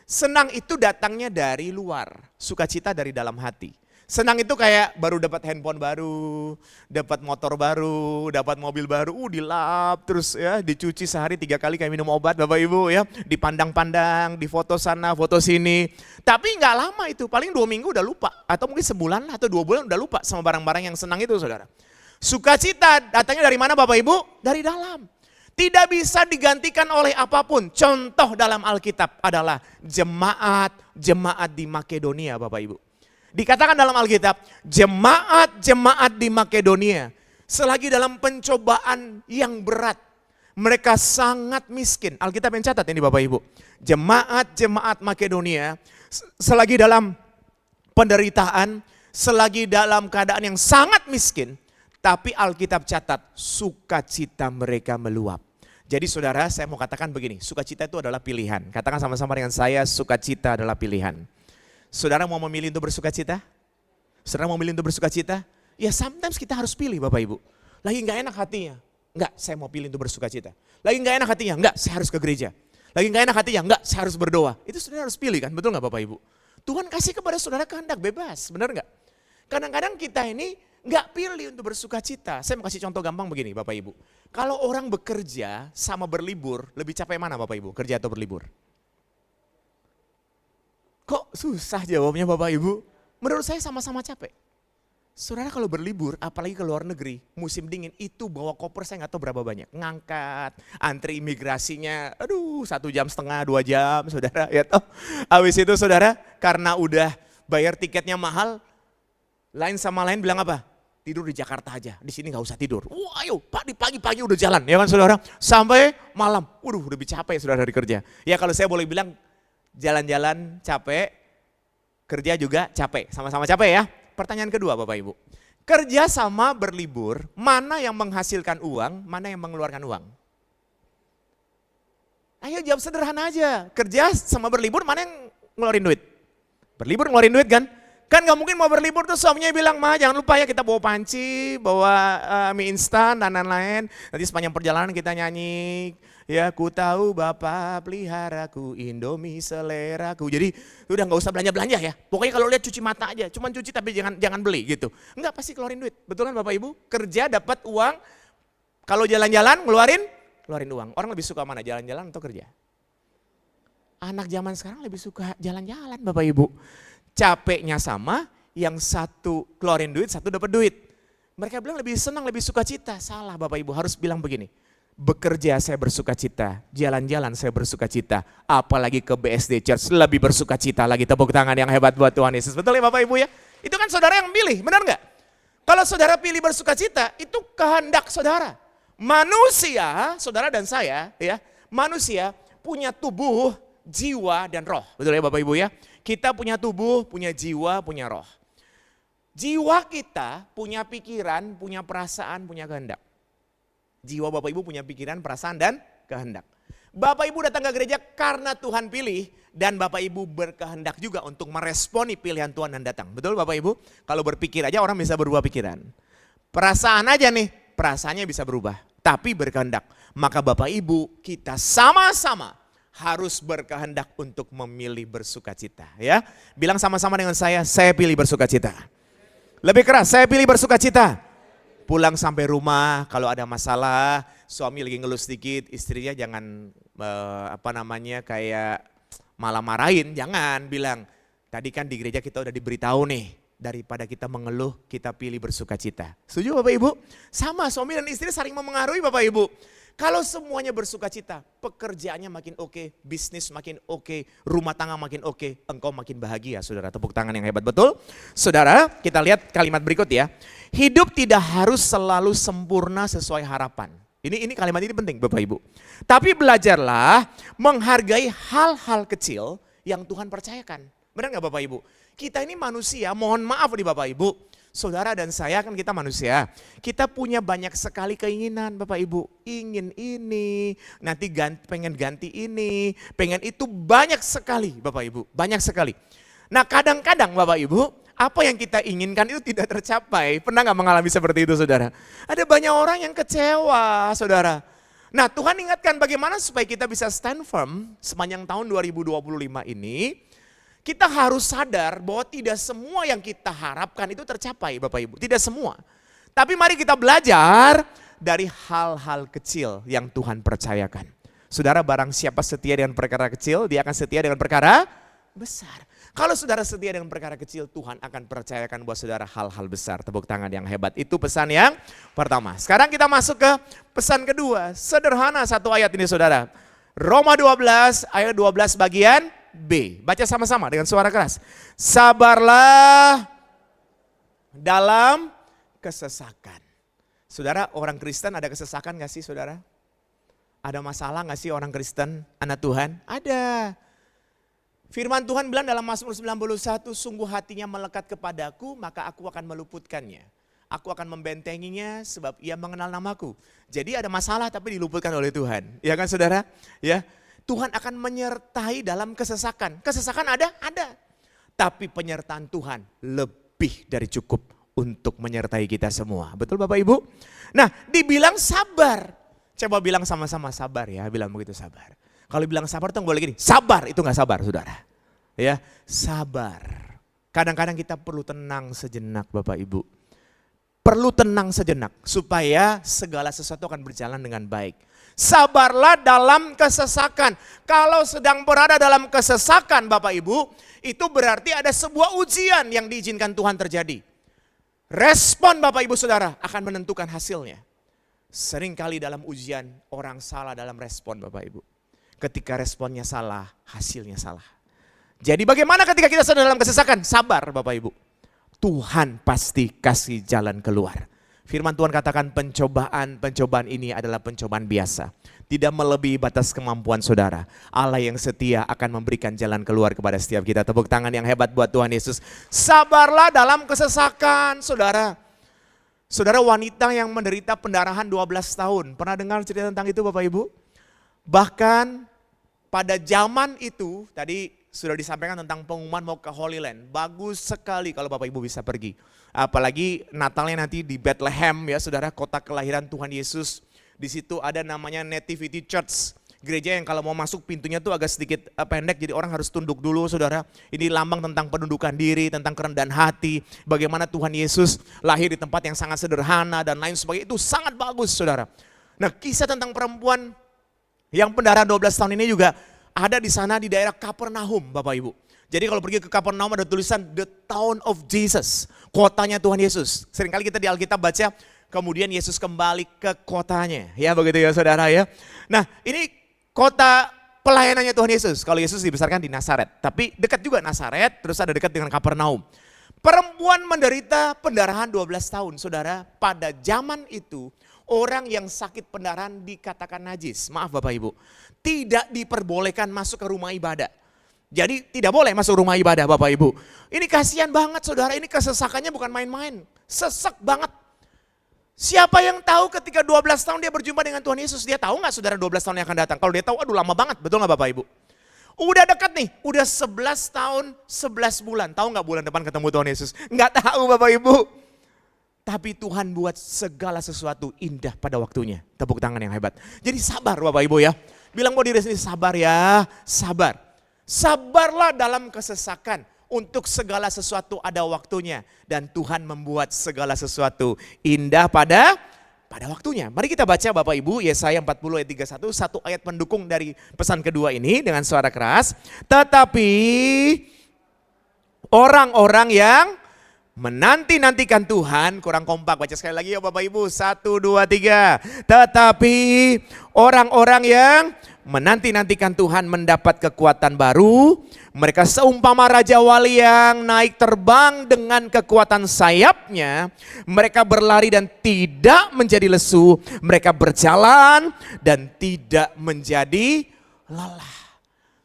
Senang itu datangnya dari luar, sukacita dari dalam hati. Senang itu kayak baru dapat handphone baru, dapat motor baru, dapat mobil baru, dilap terus ya, dicuci sehari 3 kali kayak minum obat Bapak Ibu ya, dipandang-pandang, difoto sana, foto sini. Tapi nggak lama itu, paling 2 minggu udah lupa, atau mungkin sebulan atau 2 bulan udah lupa sama barang-barang yang senang itu saudara. Sukacita datangnya dari mana Bapak Ibu? Dari dalam. Tidak bisa digantikan oleh apapun. Contoh dalam Alkitab adalah jemaat di Makedonia Bapak Ibu. Dikatakan dalam Alkitab, jemaat di Makedonia selagi dalam pencobaan yang berat, mereka sangat miskin. Alkitab mencatat ini Bapak Ibu. Jemaat Makedonia selagi dalam penderitaan, selagi dalam keadaan yang sangat miskin, tapi Alkitab catat sukacita mereka meluap. Jadi saudara, saya mau katakan begini, sukacita itu adalah pilihan. Katakan sama-sama dengan saya, sukacita adalah pilihan. Saudara mau memilih untuk bersukacita? Saudara mau memilih untuk bersukacita? Ya sometimes kita harus pilih Bapak Ibu. Lagi gak enak hatinya. Enggak, saya mau pilih untuk bersukacita. Lagi gak enak hatinya? Enggak, saya harus ke gereja. Lagi gak enak hatinya? Enggak, saya harus berdoa. Itu saudara harus pilih kan, betul gak Bapak Ibu? Tuhan kasih kepada saudara kehendak bebas, benar gak? Kadang-kadang kita ini gak pilih untuk bersukacita. Saya mau kasih contoh gampang begini Bapak Ibu. Kalau orang bekerja sama berlibur, lebih capek mana Bapak Ibu? Kerja atau berlibur? Kok susah jawabnya Bapak Ibu? Menurut saya sama-sama capek. Saudara kalau berlibur, apalagi ke luar negeri, musim dingin itu bawa koper saya nggak tahu berapa banyak. Ngangkat, antri imigrasinya, 1,5 jam, 2 jam saudara. Ya toh. Habis itu saudara, karena udah bayar tiketnya mahal, lain sama lain bilang apa? Tidur di Jakarta aja, di sini nggak usah tidur. Wah ayo, pagi-pagi udah jalan ya kan saudara. Sampai malam, udah lebih capek saudara dari kerja. Ya kalau saya boleh bilang, jalan-jalan capek, kerja juga capek, sama-sama capek ya. Pertanyaan kedua Bapak Ibu, kerja sama berlibur, mana yang menghasilkan uang, mana yang mengeluarkan uang? Ayo jawab sederhana aja, kerja sama berlibur mana yang ngeluarin duit? Berlibur ngeluarin duit kan? Kan gak mungkin mau berlibur tuh suaminya bilang, "Ma jangan lupa ya kita bawa panci, bawa mie instan dan lain-lain. Nanti sepanjang perjalanan kita nyanyi, ya ku tahu Bapak peliharaku, Indomie seleraku." Jadi udah gak usah belanja-belanja ya. Pokoknya kalau lihat cuci mata aja, cuman cuci tapi jangan beli gitu. Enggak, pasti keluarin duit. Betul kan Bapak Ibu? Kerja dapat uang, kalau jalan-jalan ngeluarin uang. Orang lebih suka mana, jalan-jalan atau kerja? Anak zaman sekarang lebih suka jalan-jalan Bapak Ibu. Capeknya sama, yang satu keluarin duit, satu dapat duit. Mereka bilang lebih senang, lebih sukacita. Salah Bapak Ibu, harus bilang begini. Bekerja saya bersukacita, jalan-jalan saya bersukacita. Apalagi ke BSD Church lebih bersukacita lagi. Tepuk tangan yang hebat buat Tuhan Yesus. Betul ya Bapak Ibu ya? Itu kan saudara yang pilih, benar nggak? Kalau saudara pilih bersukacita, itu kehendak saudara. Manusia, saudara dan saya ya, manusia punya tubuh, jiwa dan roh. Betul ya Bapak Ibu ya? Kita punya tubuh, punya jiwa, punya roh. Jiwa kita punya pikiran, punya perasaan, punya kehendak. Jiwa Bapak Ibu punya pikiran, perasaan, dan kehendak. Bapak Ibu datang ke gereja karena Tuhan pilih dan Bapak Ibu berkehendak juga untuk meresponi pilihan Tuhan dan datang. Betul Bapak Ibu? Kalau berpikir aja orang bisa berubah pikiran. Perasaan aja nih, perasaannya bisa berubah. Tapi berkehendak. Maka Bapak Ibu kita sama-sama harus berkehendak untuk memilih bersukacita. Ya, bilang sama-sama dengan saya pilih bersukacita. Lebih keras, saya pilih bersukacita. Pulang sampai rumah kalau ada masalah, suami lagi ngeluh sedikit, istrinya jangan kayak malah marahin, jangan bilang. Tadi kan di gereja kita udah diberitahu nih, daripada kita mengeluh, kita pilih bersukacita. Setuju Bapak Ibu? Sama, suami dan istri saling memengaruhi Bapak Ibu. Kalau semuanya bersukacita, pekerjaannya makin oke, bisnis makin oke, rumah tangga makin oke, engkau makin bahagia saudara. Tepuk tangan yang hebat, betul? Saudara, kita lihat kalimat berikut ya. Hidup tidak harus selalu sempurna sesuai harapan. Ini kalimat ini penting Bapak Ibu. Tapi belajarlah menghargai hal-hal kecil yang Tuhan percayakan. Benar gak Bapak Ibu? Kita ini manusia, mohon maaf nih Bapak Ibu. Saudara dan saya kan kita manusia, kita punya banyak sekali keinginan Bapak Ibu. Ingin ini, nanti pengen ganti ini, pengen itu, banyak sekali Bapak Ibu, banyak sekali. Nah kadang-kadang Bapak Ibu, apa yang kita inginkan itu tidak tercapai. Pernah gak mengalami seperti itu saudara? Ada banyak orang yang kecewa saudara. Nah Tuhan ingatkan bagaimana supaya kita bisa stand firm sepanjang tahun 2025 ini. Kita harus sadar bahwa tidak semua yang kita harapkan itu tercapai Bapak Ibu. Tidak semua. Tapi mari kita belajar dari hal-hal kecil yang Tuhan percayakan. Saudara, barang siapa setia dengan perkara kecil, dia akan setia dengan perkara besar. Kalau saudara setia dengan perkara kecil, Tuhan akan percayakan buat saudara hal-hal besar. Tepuk tangan yang hebat. Itu pesan yang pertama. Sekarang kita masuk ke pesan kedua. Sederhana satu ayat ini saudara. Roma 12 ayat 12 bagian B. Baca sama-sama dengan suara keras. Sabarlah dalam kesesakan. Saudara, orang Kristen ada kesesakan gak sih saudara? Ada masalah gak sih orang Kristen, anak Tuhan? Ada. Firman Tuhan bilang dalam Mazmur 91, sungguh hatinya melekat kepadaku, maka aku akan meluputkannya. Aku akan membentenginya sebab ia mengenal namaku. Jadi ada masalah tapi diluputkan oleh Tuhan. Ya kan saudara? Ya. Tuhan akan menyertai dalam kesesakan. Kesesakan ada? Ada. Tapi penyertaan Tuhan lebih dari cukup untuk menyertai kita semua. Betul Bapak Ibu? Nah, dibilang sabar. Coba bilang sama-sama sabar ya, bilang begitu sabar. Kalau bilang sabar tuh boleh gini, sabar itu gak sabar saudara. Ya, sabar. Kadang-kadang kita perlu tenang sejenak Bapak Ibu. Perlu tenang sejenak supaya segala sesuatu akan berjalan dengan baik. Sabarlah dalam kesesakan. Kalau sedang berada dalam kesesakan Bapak Ibu, itu berarti ada sebuah ujian yang diizinkan Tuhan terjadi. Respon Bapak Ibu Saudara akan menentukan hasilnya. Seringkali dalam ujian orang salah dalam respon Bapak Ibu. Ketika responnya salah, hasilnya salah. Jadi bagaimana ketika kita sedang dalam kesesakan? Sabar Bapak Ibu. Tuhan pasti kasih jalan keluar. Firman Tuhan katakan pencobaan ini adalah pencobaan biasa. Tidak melebihi batas kemampuan saudara. Allah yang setia akan memberikan jalan keluar kepada setiap kita. Tepuk tangan yang hebat buat Tuhan Yesus. Sabarlah dalam kesesakan saudara. Saudara, wanita yang menderita pendarahan 12 tahun. Pernah dengar cerita tentang itu Bapak Ibu? Bahkan pada zaman itu tadi sudah disampaikan tentang pengumuman mau ke Holy Land. Bagus sekali kalau Bapak Ibu bisa pergi. Apalagi Natalnya nanti di Bethlehem ya saudara, kota kelahiran Tuhan Yesus. Di situ ada namanya Nativity Church. Gereja yang kalau mau masuk pintunya tuh agak sedikit pendek, jadi orang harus tunduk dulu saudara. Ini lambang tentang penundukan diri, tentang kerendahan hati. Bagaimana Tuhan Yesus lahir di tempat yang sangat sederhana dan lain sebagainya. Itu sangat bagus saudara. Nah, kisah tentang perempuan yang pendarahan 12 tahun ini juga ada di sana di daerah Kapernaum Bapak Ibu. Jadi kalau pergi ke Kapernaum ada tulisan the town of Jesus, kotanya Tuhan Yesus. Seringkali kita di Alkitab baca kemudian Yesus kembali ke kotanya. Ya begitu ya saudara ya. Nah ini kota pelayanannya Tuhan Yesus. Kalau Yesus dibesarkan di Nazaret. Tapi dekat juga Nazaret, terus ada dekat dengan Kapernaum. Perempuan menderita pendarahan 12 tahun saudara. Pada zaman itu orang yang sakit pendarahan dikatakan najis. Maaf Bapak Ibu. Tidak diperbolehkan masuk ke rumah ibadah. Jadi tidak boleh masuk rumah ibadah Bapak Ibu. Ini kasihan banget saudara. Ini kesesakannya bukan main-main. Sesek banget. Siapa yang tahu ketika 12 tahun dia berjumpa dengan Tuhan Yesus, dia tahu gak saudara 12 tahun yang akan datang? Kalau dia tahu, aduh lama banget, betul gak Bapak Ibu? Udah dekat nih, udah 11 tahun, 11 bulan. Tahu gak bulan depan ketemu Tuhan Yesus? Gak tahu Bapak Ibu. Tapi Tuhan buat segala sesuatu indah pada waktunya. Tepuk tangan yang hebat. Jadi sabar Bapak Ibu ya. Bilang buat diri sendiri, sabar ya, sabar. Sabarlah dalam kesesakan. Untuk segala sesuatu ada waktunya. Dan Tuhan membuat segala sesuatu indah pada waktunya. Mari kita baca Bapak Ibu Yesaya 40 ayat 31. Satu ayat pendukung dari pesan kedua ini dengan suara keras. Tetapi orang-orang yang menanti-nantikan Tuhan. Kurang kompak, baca sekali lagi ya Bapak Ibu. 1, 2, 3. Tetapi orang-orang yang menanti-nantikan Tuhan mendapat kekuatan baru. Mereka seumpama Raja Wali yang naik terbang dengan kekuatan sayapnya. Mereka berlari dan tidak menjadi lesu. Mereka berjalan dan tidak menjadi lelah.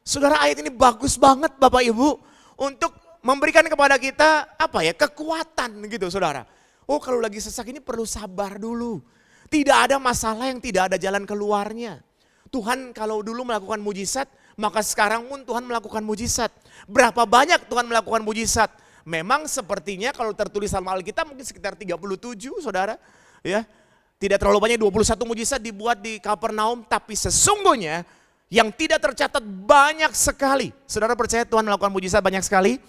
Saudara, ayat ini bagus banget Bapak Ibu. Untuk memberikan kepada kita kekuatan gitu saudara. Oh kalau lagi sesak ini perlu sabar dulu. Tidak ada masalah yang tidak ada jalan keluarnya. Tuhan kalau dulu melakukan mujizat, maka sekarang pun Tuhan melakukan mujizat. Berapa banyak Tuhan melakukan mujizat? Memang sepertinya kalau tertulis dalam Alkitab mungkin sekitar 37 saudara. Ya, tidak terlalu banyak, 21 mujizat dibuat di Kapernaum. Tapi sesungguhnya yang tidak tercatat banyak sekali. Saudara percaya Tuhan melakukan mujizat banyak sekali?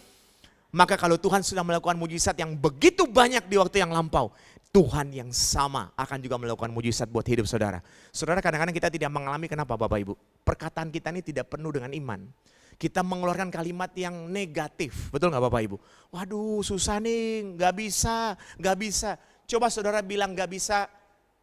Maka kalau Tuhan sudah melakukan mujizat yang begitu banyak di waktu yang lampau, Tuhan yang sama akan juga melakukan mujizat buat hidup saudara. Saudara kadang-kadang kita tidak mengalami, kenapa Bapak Ibu? Perkataan kita ini tidak penuh dengan iman. Kita mengeluarkan kalimat yang negatif, betul gak Bapak Ibu? Waduh susah nih, gak bisa. Coba saudara bilang gak bisa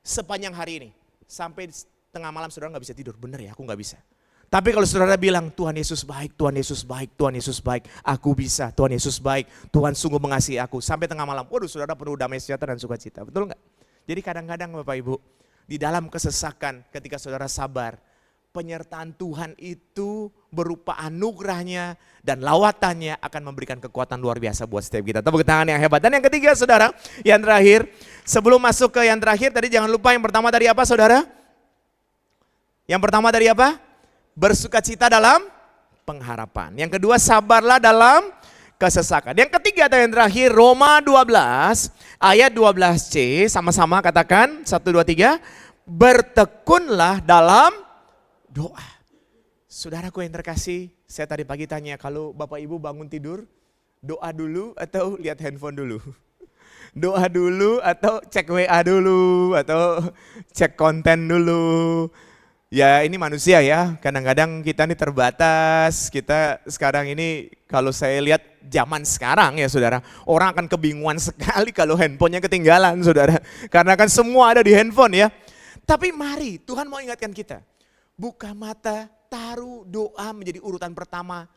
sepanjang hari ini. Sampai tengah malam saudara gak bisa tidur, bener ya aku gak bisa. Tapi kalau saudara bilang Tuhan Yesus baik, Tuhan Yesus baik, Tuhan Yesus baik, aku bisa, Tuhan Yesus baik, Tuhan sungguh mengasihi aku. Sampai tengah malam, waduh saudara penuh damai sejahtera dan sukacita, betul enggak? Jadi kadang-kadang Bapak Ibu, di dalam kesesakan ketika saudara sabar, penyertaan Tuhan itu berupa anugerahnya dan lawatannya akan memberikan kekuatan luar biasa buat setiap kita. Tepuk tangan yang hebat. Dan yang ketiga saudara, yang terakhir, sebelum masuk ke yang terakhir tadi jangan lupa yang pertama dari apa saudara? Yang pertama dari apa? Bersukacita dalam pengharapan. Yang kedua sabarlah dalam kesesakan. Yang ketiga atau yang terakhir Roma 12 ayat 12c, sama-sama katakan 1, 2, 3. Bertekunlah dalam doa. Saudaraku yang terkasih, saya tadi pagi tanya kalau Bapak Ibu bangun tidur, doa dulu atau lihat handphone dulu? Doa dulu atau cek WA dulu atau cek konten dulu? Ya ini manusia ya, kadang-kadang kita ini terbatas, kita sekarang ini kalau saya lihat zaman sekarang ya saudara, orang akan kebingungan sekali kalau handphonenya ketinggalan saudara. Karena kan semua ada di handphone ya. Tapi mari Tuhan mau ingatkan kita, buka mata, taruh doa menjadi urutan pertama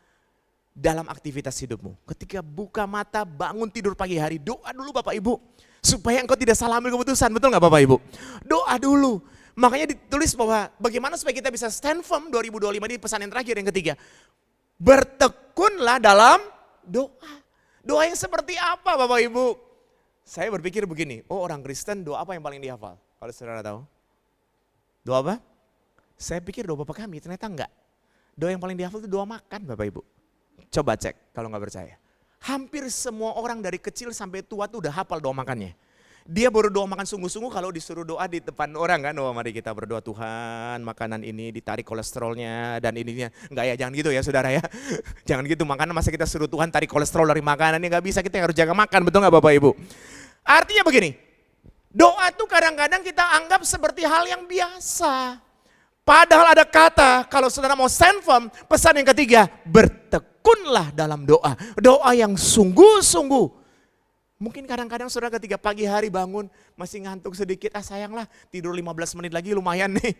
dalam aktivitas hidupmu. Ketika buka mata, bangun tidur pagi hari, doa dulu Bapak Ibu. Supaya engkau tidak salah ambil keputusan, betul gak Bapak Ibu? Doa dulu. Makanya ditulis bahwa bagaimana supaya kita bisa stand firm 2025 di pesan yang terakhir yang ketiga. Bertekunlah dalam doa. Doa yang seperti apa Bapak Ibu? Saya berpikir begini, oh orang Kristen doa apa yang paling dihafal? Kalau saudara tahu? Doa apa? Saya pikir doa Bapak kami, ternyata enggak. Doa yang paling dihafal itu doa makan Bapak Ibu. Coba cek kalau nggak percaya. Hampir semua orang dari kecil sampai tua tuh udah hafal doa makannya. Dia baru doa makan sungguh-sungguh kalau disuruh doa di depan orang kan. Oh mari kita berdoa, Tuhan makanan ini ditarik kolesterolnya dan ininya. Enggak ya, jangan gitu ya saudara ya. Jangan gitu, makanan masa kita suruh Tuhan tarik kolesterol dari makanan, ini nggak bisa, kita harus jaga makan, betul nggak Bapak Ibu? Artinya begini, doa tuh kadang-kadang kita anggap seperti hal yang biasa. Padahal ada kata, kalau saudara mau stand firm, pesan yang ketiga, bertekunlah dalam doa. Doa yang sungguh-sungguh. Mungkin kadang-kadang saudara ketika pagi hari bangun, masih ngantuk sedikit, sayanglah tidur 15 menit lagi lumayan nih.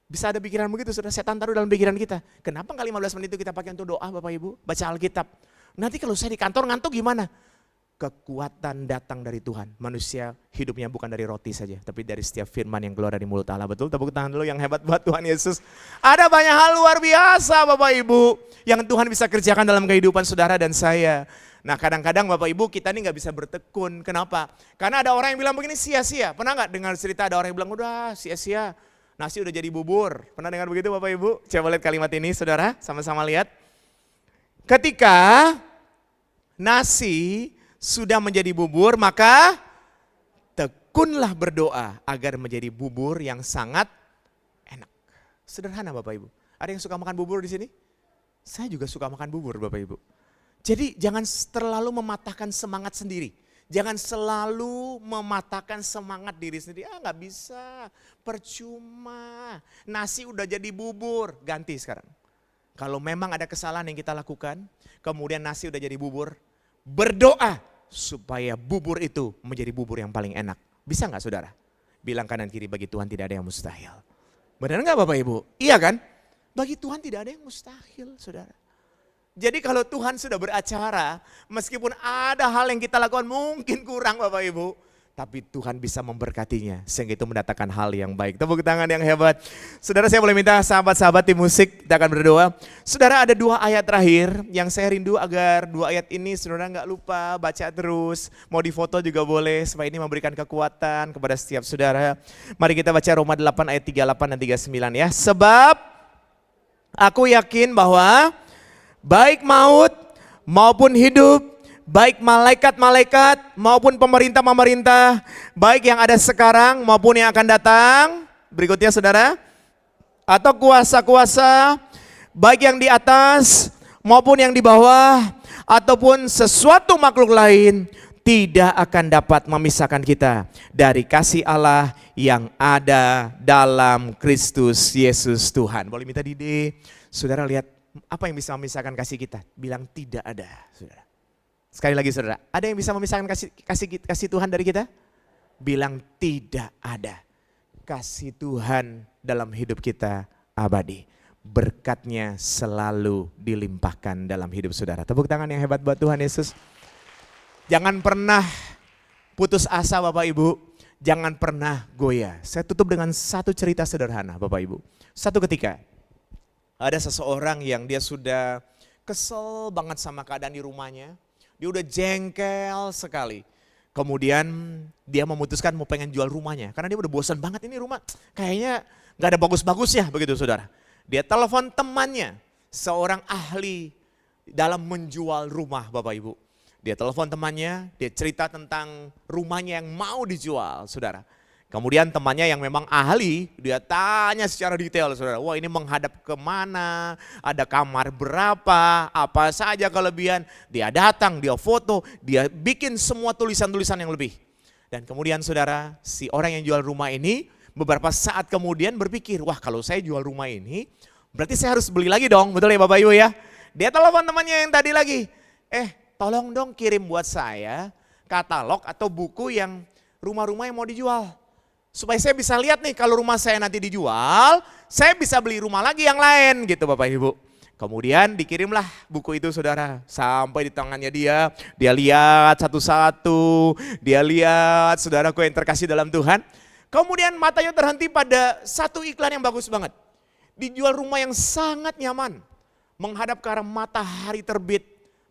Bisa ada pikiran begitu, saudara, setan taruh dalam pikiran kita. Kenapa nggak 15 menit itu kita pakai untuk doa Bapak Ibu? Baca Alkitab. Nanti kalau saya di kantor ngantuk gimana? Kekuatan datang dari Tuhan. Manusia hidupnya bukan dari roti saja, tapi dari setiap firman yang keluar dari mulut Allah. Betul? Tepuk tangan dulu yang hebat buat Tuhan Yesus. Ada banyak hal luar biasa Bapak Ibu yang Tuhan bisa kerjakan dalam kehidupan saudara dan saya. Nah kadang-kadang Bapak Ibu kita ini gak bisa bertekun. Kenapa? Karena ada orang yang bilang begini sia-sia. Pernah gak dengar cerita ada orang yang bilang udah sia-sia, nasi udah jadi bubur. Pernah dengar begitu Bapak Ibu? Coba lihat kalimat ini saudara, sama-sama lihat. Ketika nasi sudah menjadi bubur, maka tekunlah berdoa agar menjadi bubur yang sangat enak. Sederhana Bapak Ibu. Ada yang suka makan bubur di sini? Saya juga suka makan bubur Bapak Ibu. Jadi jangan terlalu mematahkan semangat sendiri. Jangan selalu mematahkan semangat diri sendiri. Nggak bisa, percuma. Nasi udah jadi bubur, ganti sekarang. Kalau memang ada kesalahan yang kita lakukan, kemudian nasi udah jadi bubur, berdoa supaya bubur itu menjadi bubur yang paling enak. Bisa nggak saudara? Bilang kanan kiri, bagi Tuhan tidak ada yang mustahil. Benar nggak Bapak Ibu? Iya kan? Bagi Tuhan tidak ada yang mustahil saudara. Jadi kalau Tuhan sudah beracara, meskipun ada hal yang kita lakukan mungkin kurang Bapak Ibu, tapi Tuhan bisa memberkatinya sehingga itu mendatangkan hal yang baik. Tepuk tangan yang hebat. Saudara, saya boleh minta sahabat-sahabat tim musik, kita akan berdoa. Saudara, ada 2 ayat terakhir yang saya rindu agar 2 ayat ini saudara nggak lupa baca terus. Mau difoto juga boleh supaya ini memberikan kekuatan kepada setiap saudara. Mari kita baca Roma 8 ayat 38 dan 39 ya. Sebab aku yakin bahwa baik maut maupun hidup, baik malaikat-malaikat maupun pemerintah-pemerintah, baik yang ada sekarang maupun yang akan datang, berikutnya saudara, atau kuasa-kuasa, baik yang di atas maupun yang di bawah, ataupun sesuatu makhluk lain, tidak akan dapat memisahkan kita dari kasih Allah yang ada dalam Kristus Yesus Tuhan. Boleh minta Dide, saudara lihat apa yang bisa memisahkan kasih kita? Bilang tidak ada, saudara. Sekali lagi saudara, ada yang bisa memisahkan kasih Tuhan dari kita? Bilang tidak ada. Kasih Tuhan dalam hidup kita abadi. Berkatnya selalu dilimpahkan dalam hidup saudara. Tepuk tangan yang hebat buat Tuhan Yesus. Jangan pernah putus asa Bapak Ibu. Jangan pernah goyah. Saya tutup dengan satu cerita sederhana Bapak Ibu. Satu ketika ada seseorang yang dia sudah kesel banget sama keadaan di rumahnya. Dia udah jengkel sekali. Kemudian dia memutuskan mau pengen jual rumahnya. Karena dia udah bosan banget, ini rumah kayaknya gak ada bagus-bagusnya begitu saudara. Dia telepon temannya, seorang ahli dalam menjual rumah Bapak Ibu. Dia telepon temannya, dia cerita tentang rumahnya yang mau dijual saudara. Kemudian temannya yang memang ahli, dia tanya secara detail saudara. Wah ini menghadap kemana, ada kamar berapa, apa saja kelebihan. Dia datang, dia foto, dia bikin semua tulisan-tulisan yang lebih. Dan kemudian saudara, si orang yang jual rumah ini beberapa saat kemudian berpikir, wah kalau saya jual rumah ini, berarti saya harus beli lagi dong, betul ya Bapak Ibu ya. Dia telepon temannya yang tadi lagi, tolong dong kirim buat saya katalog atau buku yang rumah-rumah yang mau dijual. Supaya saya bisa lihat nih kalau rumah saya nanti dijual, saya bisa beli rumah lagi yang lain gitu Bapak Ibu. Kemudian dikirimlah buku itu saudara, sampai di tangannya dia lihat satu-satu, dia lihat saudaraku yang terkasih dalam Tuhan. Kemudian matanya terhenti pada satu iklan yang bagus banget. Dijual rumah yang sangat nyaman, menghadap ke arah matahari terbit,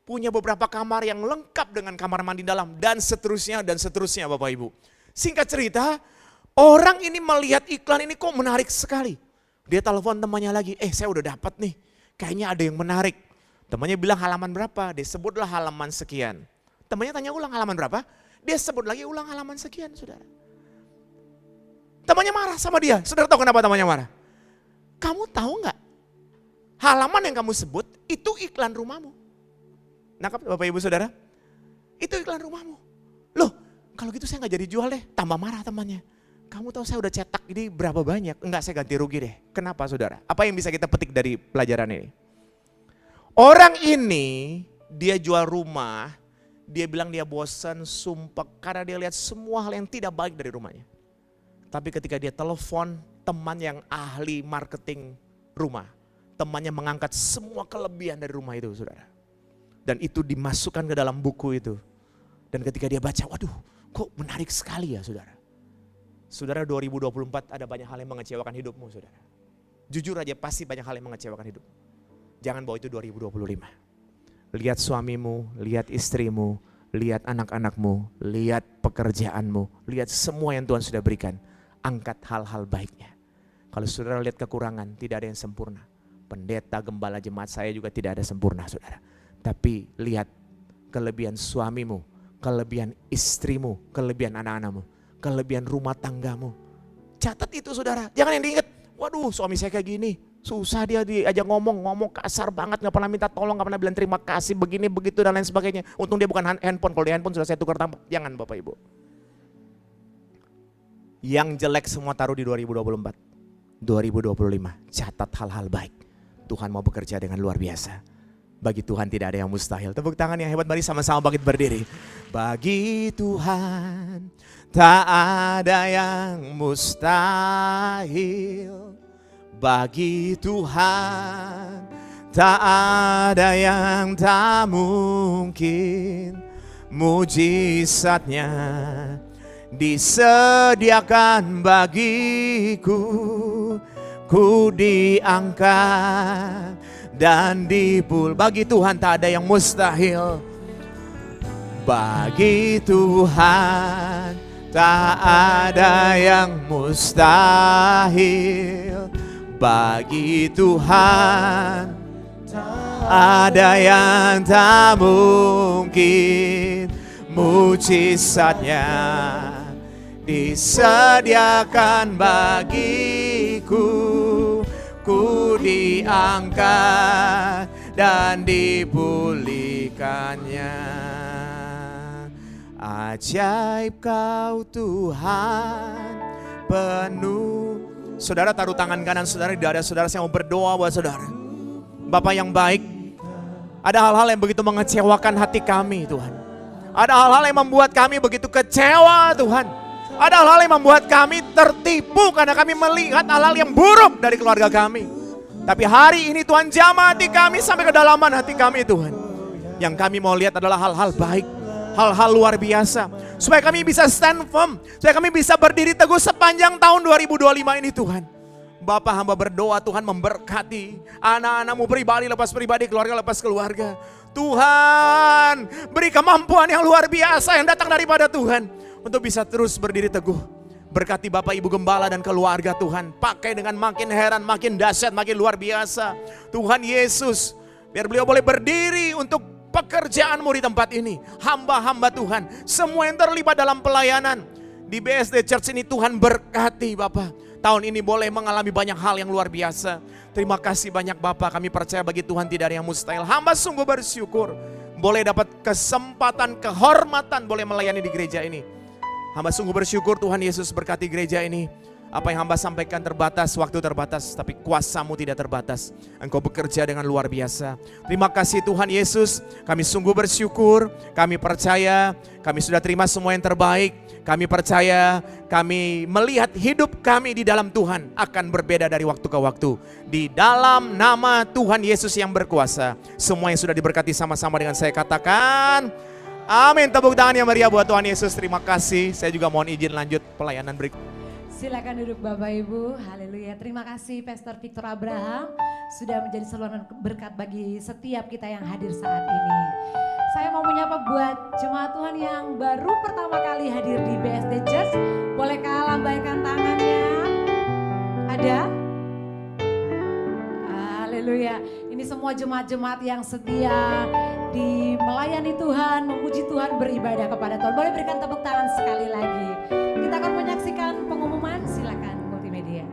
punya beberapa kamar yang lengkap dengan kamar mandi dalam dan seterusnya Bapak Ibu. Singkat cerita, orang ini melihat iklan ini kok menarik sekali. Dia telepon temannya lagi, saya udah dapat nih, kayaknya ada yang menarik. Temannya bilang halaman berapa, dia sebutlah halaman sekian. Temannya tanya ulang halaman berapa, dia sebut lagi ulang halaman sekian saudara. Temannya marah sama dia, saudara tahu kenapa temannya marah? Kamu tahu gak, halaman yang kamu sebut itu iklan rumahmu. Nangkap Bapak Ibu saudara? Itu iklan rumahmu. Loh kalau gitu saya gak jadi jual deh, tambah marah temannya. kamu tahu saya udah cetak ini berapa banyak? Enggak, saya ganti rugi deh. Kenapa saudara? Apa yang bisa kita petik dari pelajaran ini? Orang ini dia jual rumah, dia bilang dia bosan, sumpah karena dia lihat semua hal yang tidak baik dari rumahnya. Tapi ketika dia telepon teman yang ahli marketing rumah, temannya mengangkat semua kelebihan dari rumah itu saudara. Dan itu dimasukkan ke dalam buku itu. Dan ketika dia baca, waduh kok menarik sekali ya saudara. Saudara 2024 ada banyak hal yang mengecewakan hidupmu saudara. Jujur aja pasti banyak hal yang mengecewakan hidup. Jangan bawa itu 2025. Lihat suamimu, lihat istrimu, lihat anak-anakmu, lihat pekerjaanmu, lihat semua yang Tuhan sudah berikan. Angkat hal-hal baiknya. Kalau saudara lihat kekurangan, tidak ada yang sempurna. Pendeta, gembala, jemaat saya juga tidak ada sempurna saudara. Tapi lihat kelebihan suamimu, kelebihan istrimu, kelebihan anak-anakmu, kelebihan rumah tanggamu. Catat itu saudara, jangan yang diingat, waduh suami saya kayak gini, susah dia diajak ngomong kasar banget, gak pernah minta tolong, gak pernah bilang terima kasih, begini, begitu dan lain sebagainya. Untung dia bukan handphone, kalau di handphone sudah saya tukar tambah. Jangan Bapak Ibu. Yang jelek semua taruh di 2024, 2025, catat hal-hal baik. Tuhan mau bekerja dengan luar biasa. Bagi Tuhan tidak ada yang mustahil. Tepuk tangan yang hebat, mari sama-sama bangkit berdiri. Bagi Tuhan tak ada yang mustahil. Bagi Tuhan tak ada yang tak mungkin. Mujizatnya disediakan bagiku. Ku diangkat dan bagi Tuhan tak ada yang mustahil. Bagi Tuhan tak ada yang mustahil. Bagi Tuhan tak ada yang tak mungkin. Mujizatnya disediakan bagiku. Ku diangkat dan dipulihkannya. Ajaib kau Tuhan penuh. Saudara taruh tangan kanan saudara di dada saudara, saya mau berdoa buat saudara. Bapa yang baik, ada hal-hal yang begitu mengecewakan hati kami Tuhan. Ada hal-hal yang membuat kami begitu kecewa Tuhan. Ada hal-hal yang membuat kami tertipu karena kami melihat hal-hal yang buruk dari keluarga kami. Tapi hari ini Tuhan jamah hati kami sampai kedalaman hati kami Tuhan. Yang kami mau lihat adalah hal-hal baik, hal-hal luar biasa. Supaya kami bisa stand firm, supaya kami bisa berdiri teguh sepanjang tahun 2025 ini Tuhan. Bapa hamba berdoa Tuhan memberkati anak-anakmu pribadi lepas pribadi, keluarga lepas keluarga. Tuhan beri kemampuan yang luar biasa yang datang daripada Tuhan. Untuk bisa terus berdiri teguh. Berkati Bapak Ibu Gembala dan keluarga Tuhan. Pakai dengan makin heran, makin dahsyat, makin luar biasa. Tuhan Yesus, biar beliau boleh berdiri untuk pekerjaanmu di tempat ini. Hamba-hamba Tuhan, semua yang terlibat dalam pelayanan. Di BSD Church ini Tuhan berkati Bapak. Tahun ini boleh mengalami banyak hal yang luar biasa. Terima kasih banyak Bapak, kami percaya bagi Tuhan tidak ada yang mustahil. Hamba sungguh bersyukur. Boleh dapat kesempatan, kehormatan, boleh melayani di gereja ini. Hamba sungguh bersyukur Tuhan Yesus berkati gereja ini. Apa yang hamba sampaikan terbatas, waktu terbatas, tapi kuasa-Mu tidak terbatas. Engkau bekerja dengan luar biasa. Terima kasih Tuhan Yesus, kami sungguh bersyukur, kami percaya, kami sudah terima semua yang terbaik. Kami percaya, kami melihat hidup kami di dalam Tuhan akan berbeda dari waktu ke waktu. Di dalam nama Tuhan Yesus yang berkuasa. Semua yang sudah diberkati sama-sama dengan saya katakan, amin. Tepuk tangan yang meriah buat Tuhan Yesus. Terima kasih. Saya juga mohon izin lanjut pelayanan berikut. Silakan duduk Bapak Ibu. Haleluya. Terima kasih Pastor Victor Abraham sudah menjadi saluran berkat bagi setiap kita yang hadir saat ini. Saya mau menyapa buat jemaat Tuhan yang baru pertama kali hadir di BSD Church. Bolehkah lambaikan tangannya? Ada? Haleluya. Ini semua jemaat-jemaat yang setia di melayani Tuhan, memuji Tuhan, beribadah kepada Tuhan. Boleh berikan tepuk tangan sekali lagi. Kita akan menyaksikan pengumuman, silakan multimedia.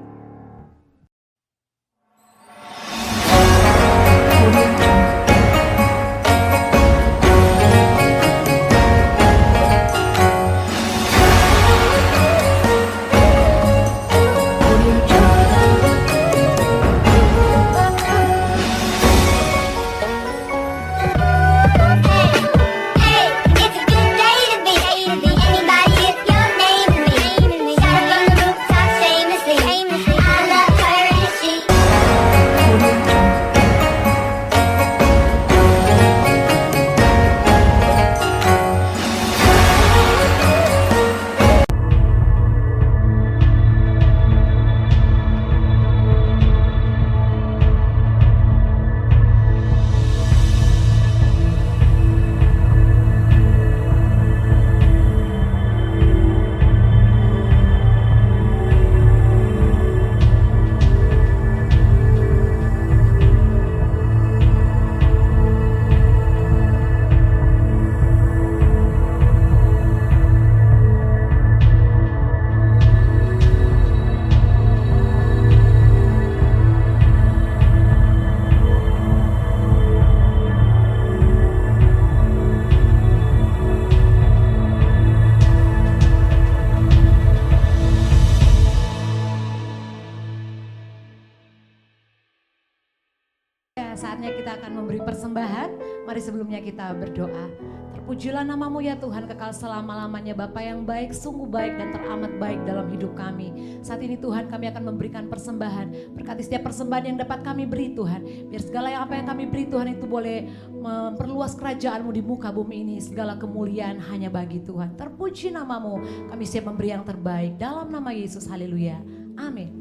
saatnya kita akan memberi persembahan. Mari sebelumnya kita berdoa. Terpujilah namamu ya Tuhan kekal selama-lamanya, Bapa yang baik, sungguh baik dan teramat baik dalam hidup kami. Saat ini Tuhan kami akan memberikan persembahan. Berkati setiap persembahan yang dapat kami beri Tuhan. Biar segala apa yang kami beri Tuhan itu boleh memperluas kerajaan-Mu di muka bumi ini. Segala kemuliaan hanya bagi Tuhan. Terpuji namamu, kami siap memberi yang terbaik. Dalam nama Yesus, haleluya. Amin.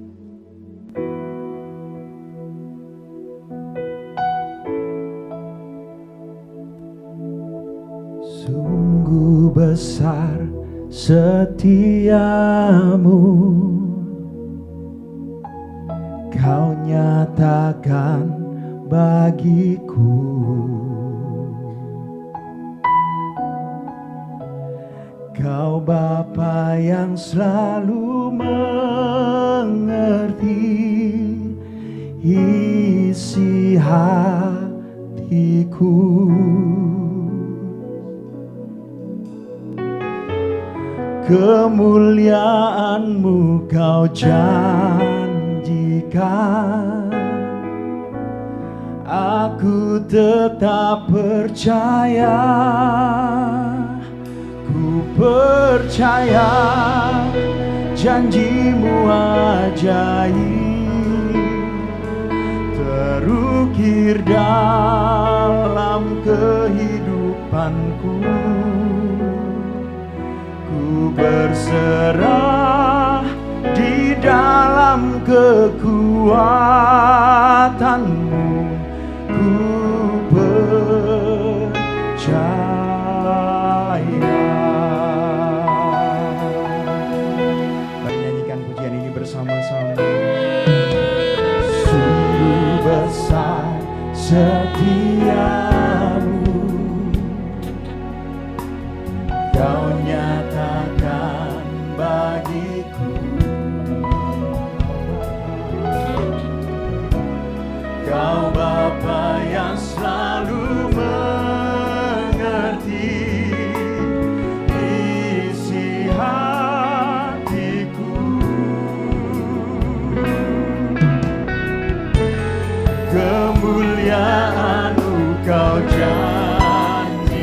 Sungguh besar setiamu, Kau nyatakan bagiku. Kau Bapa yang selalu mengerti isi hatiku. Kemuliaan-Mu Kau janjikan, aku tetap percaya. Ku percaya janji-Mu ajaib terukir dalam kehidupanku. Ku berserah di dalam kekuatan-Mu. Ku percaya. Mari nyanyikan pujian ini bersama-sama. Sungguh besar setiamu, Kau nyatakan bagiku. Kau Bapa yang selalu mengerti isi hatiku. Kemuliaan-Mu Kau janjikan,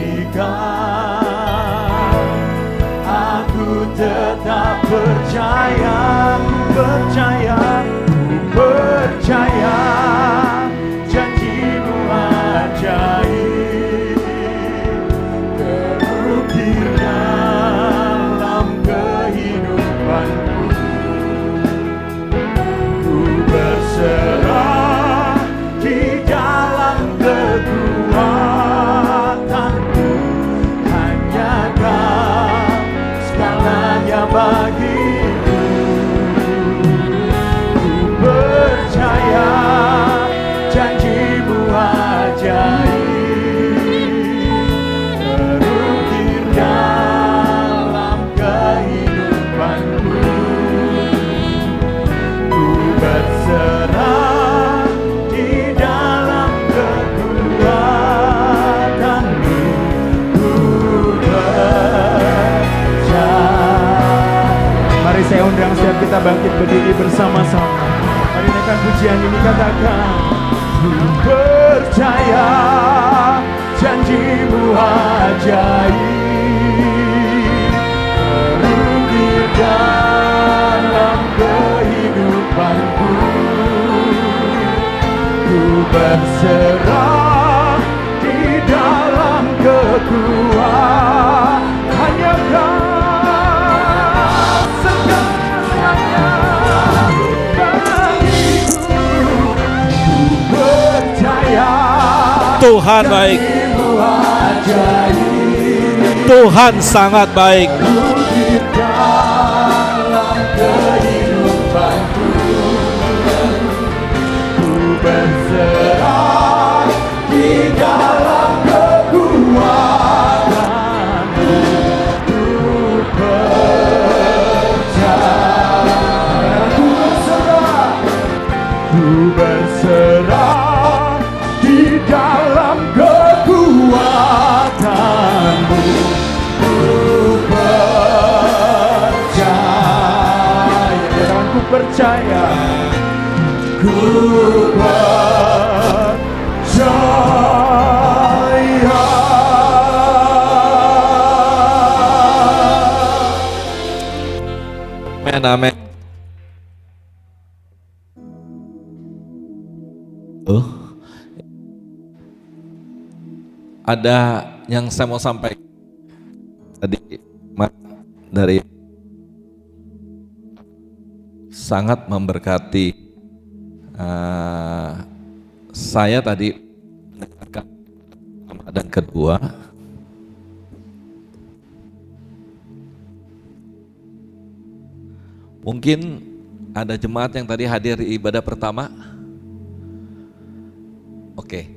tetap percaya, ku percaya, ku percaya janji-Mu ajaib terukir dalam kehidupanku. Ku berserah di dalam kekuatan-Mu, hanya Kau segalanya bagiku. Ku percaya janji-Mu ajaib terukir dalam kehidupanku. Ku berserah di dalam kekuatan-Mu. Ku Mari saya undang setiap kita bangkit berdiri bersama-sama. Mari naikkan pujian ini, katakan, ku percaya janji-Mu ajaib terukir dalam kehidupanku. Ku berserah di dalam kekuatan hanya Kau. Tuhan baik, Tuhan sangat baik. Ku berserah di dalam kekuatan-Mu. Ku percaya, ku berserah di dalam kekuatan-Mu. Ku percaya, ku percaya, ku percaya. Ada yang saya mau sampaikan tadi dari sangat memberkati saya tadi dan kedua mungkin ada jemaat yang tadi hadir di ibadah pertama. Oke.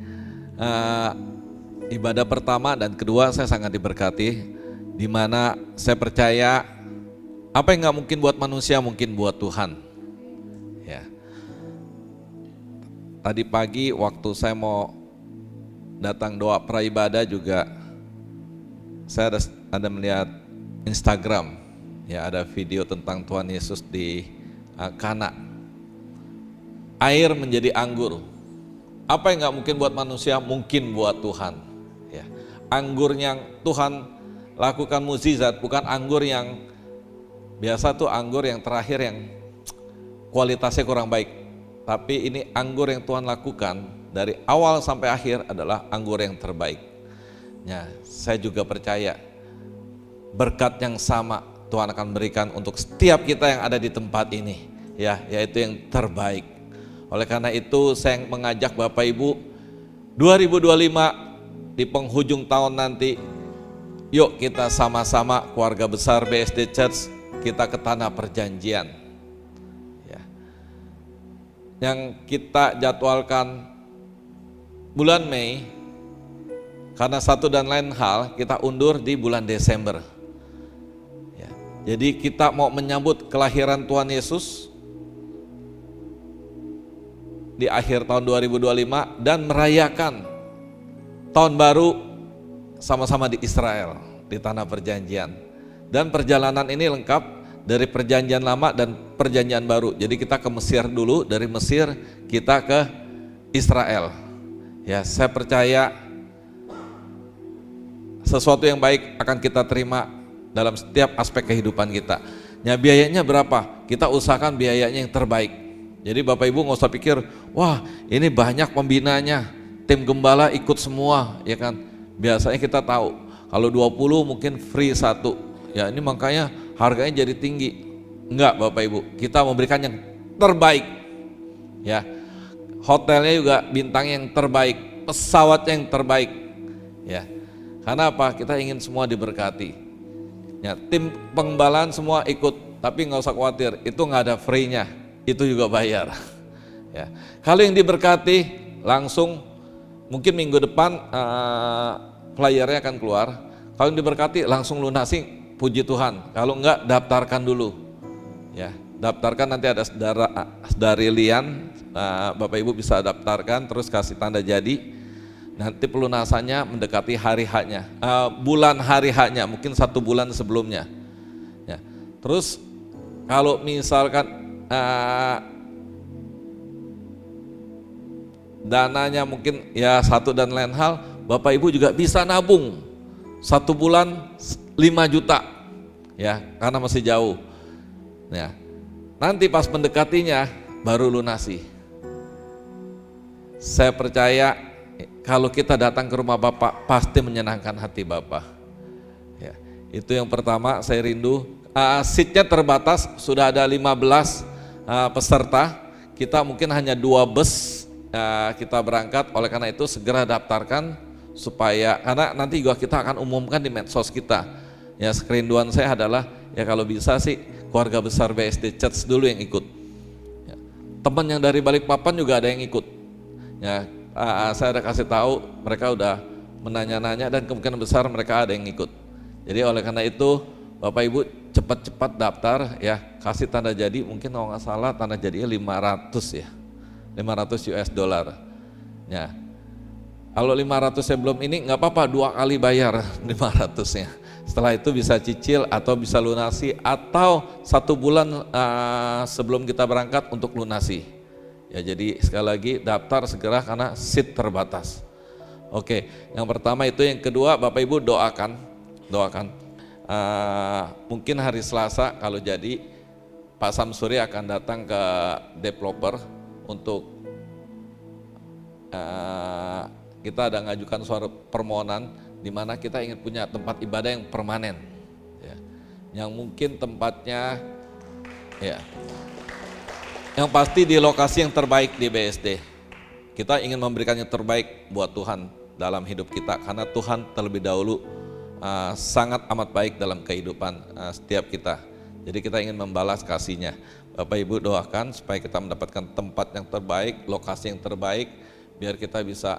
Ibadah pertama dan kedua saya sangat diberkati, di mana saya percaya apa yang nggak mungkin buat manusia mungkin buat Tuhan. Ya. Tadi pagi waktu saya mau datang doa praibadah juga saya ada melihat Instagram, ya ada video tentang Tuhan Yesus di Kana. Air menjadi anggur. Apa yang nggak mungkin buat manusia mungkin buat Tuhan. Ya. Anggur yang Tuhan lakukan mukjizat bukan anggur yang biasa tuh anggur yang terakhir yang kualitasnya kurang baik. Tapi ini anggur yang Tuhan lakukan dari awal sampai akhir adalah anggur yang terbaik. Ya, saya juga percaya berkat yang sama Tuhan akan berikan untuk setiap kita yang ada di tempat ini, ya, yaitu yang terbaik. Oleh karena itu saya mengajak Bapak Ibu 2025 di penghujung tahun nanti, yuk kita sama-sama keluarga besar BSD Church kita ke tanah perjanjian. Ya. Yang kita jadwalkan bulan Mei, karena satu dan lain hal kita undur di bulan Desember. Ya. Jadi kita mau menyambut kelahiran Tuhan Yesus di akhir tahun 2025 dan merayakan tahun baru sama-sama di Israel, di tanah perjanjian. Dan perjalanan ini lengkap dari perjanjian lama dan perjanjian baru. Jadi kita ke Mesir dulu, dari Mesir kita ke Israel. Ya, saya percaya sesuatu yang baik akan kita terima dalam setiap aspek kehidupan kita. Ya, biayanya berapa? Kita usahakan biayanya yang terbaik. Jadi Bapak Ibu nggak usah pikir, wah ini banyak pembinanya, tim gembala ikut semua, ya kan? Biasanya kita tahu kalau 20 mungkin free satu, ya ini makanya harganya jadi tinggi. Enggak Bapak Ibu, kita memberikan yang terbaik, ya. Hotelnya juga bintang yang terbaik, pesawat yang terbaik, ya. Karena apa? Kita ingin semua diberkati. Ya, tim penggembalaan semua ikut, tapi nggak usah khawatir, itu nggak ada free-nya, itu juga bayar. Ya. Kalau yang diberkati langsung mungkin minggu depan flyernya akan keluar. Kalau yang diberkati langsung lunasi, puji Tuhan. Kalau enggak daftarkan dulu. Ya, daftarkan nanti ada saudari Lian, Bapak Ibu bisa daftarkan terus kasih tanda jadi. Nanti pelunasannya mendekati hari haknya, bulan hari haknya, mungkin 1 bulan sebelumnya. Ya. Terus kalau misalkan dananya mungkin ya satu dan lain hal, Bapak Ibu juga bisa nabung 1 bulan 5 juta, ya karena masih jauh. Ya, nanti pas mendekatinya baru lunasi. Saya percaya kalau kita datang ke rumah Bapak pasti menyenangkan hati Bapak. Ya, itu yang pertama saya rindu. Seatnya terbatas, sudah ada 15 peserta. Kita mungkin hanya 2 bus kita berangkat. Oleh karena itu segera daftarkan supaya karena nanti juga kita akan umumkan di medsos kita. Ya, kerinduan saya adalah ya kalau bisa sih keluarga besar BSD Church dulu yang ikut. Ya, teman yang dari Balikpapan juga ada yang ikut. Ya, saya ada kasih tahu, mereka udah menanya-nanya dan kemungkinan besar mereka ada yang ikut. Jadi oleh karena itu Bapak Ibu cepat-cepat daftar ya, kasih tanda jadi, mungkin kalau nggak salah tanda jadinya 500 ya, 500 US dollar. Ya, kalau 500 belum ini nggak apa-apa, 2 kali bayar 500-nya. Setelah itu bisa cicil atau bisa lunasi atau 1 bulan sebelum kita berangkat untuk lunasi. Ya, jadi sekali lagi daftar segera karena seat terbatas. Oke, yang pertama itu. Yang kedua Bapak Ibu doakan. Mungkin hari Selasa kalau jadi Pak Samsuri akan datang ke developer untuk kita ada ngajukan suara permohonan di mana kita ingin punya tempat ibadah yang permanen, ya. Yang mungkin tempatnya, ya, yang pasti di lokasi yang terbaik di BSD. Kita ingin memberikan yang terbaik buat Tuhan dalam hidup kita, karena Tuhan terlebih dahulu sangat amat baik dalam kehidupan setiap kita. Jadi kita ingin membalas kasih-Nya. Bapak Ibu doakan supaya kita mendapatkan tempat yang terbaik, lokasi yang terbaik, biar kita bisa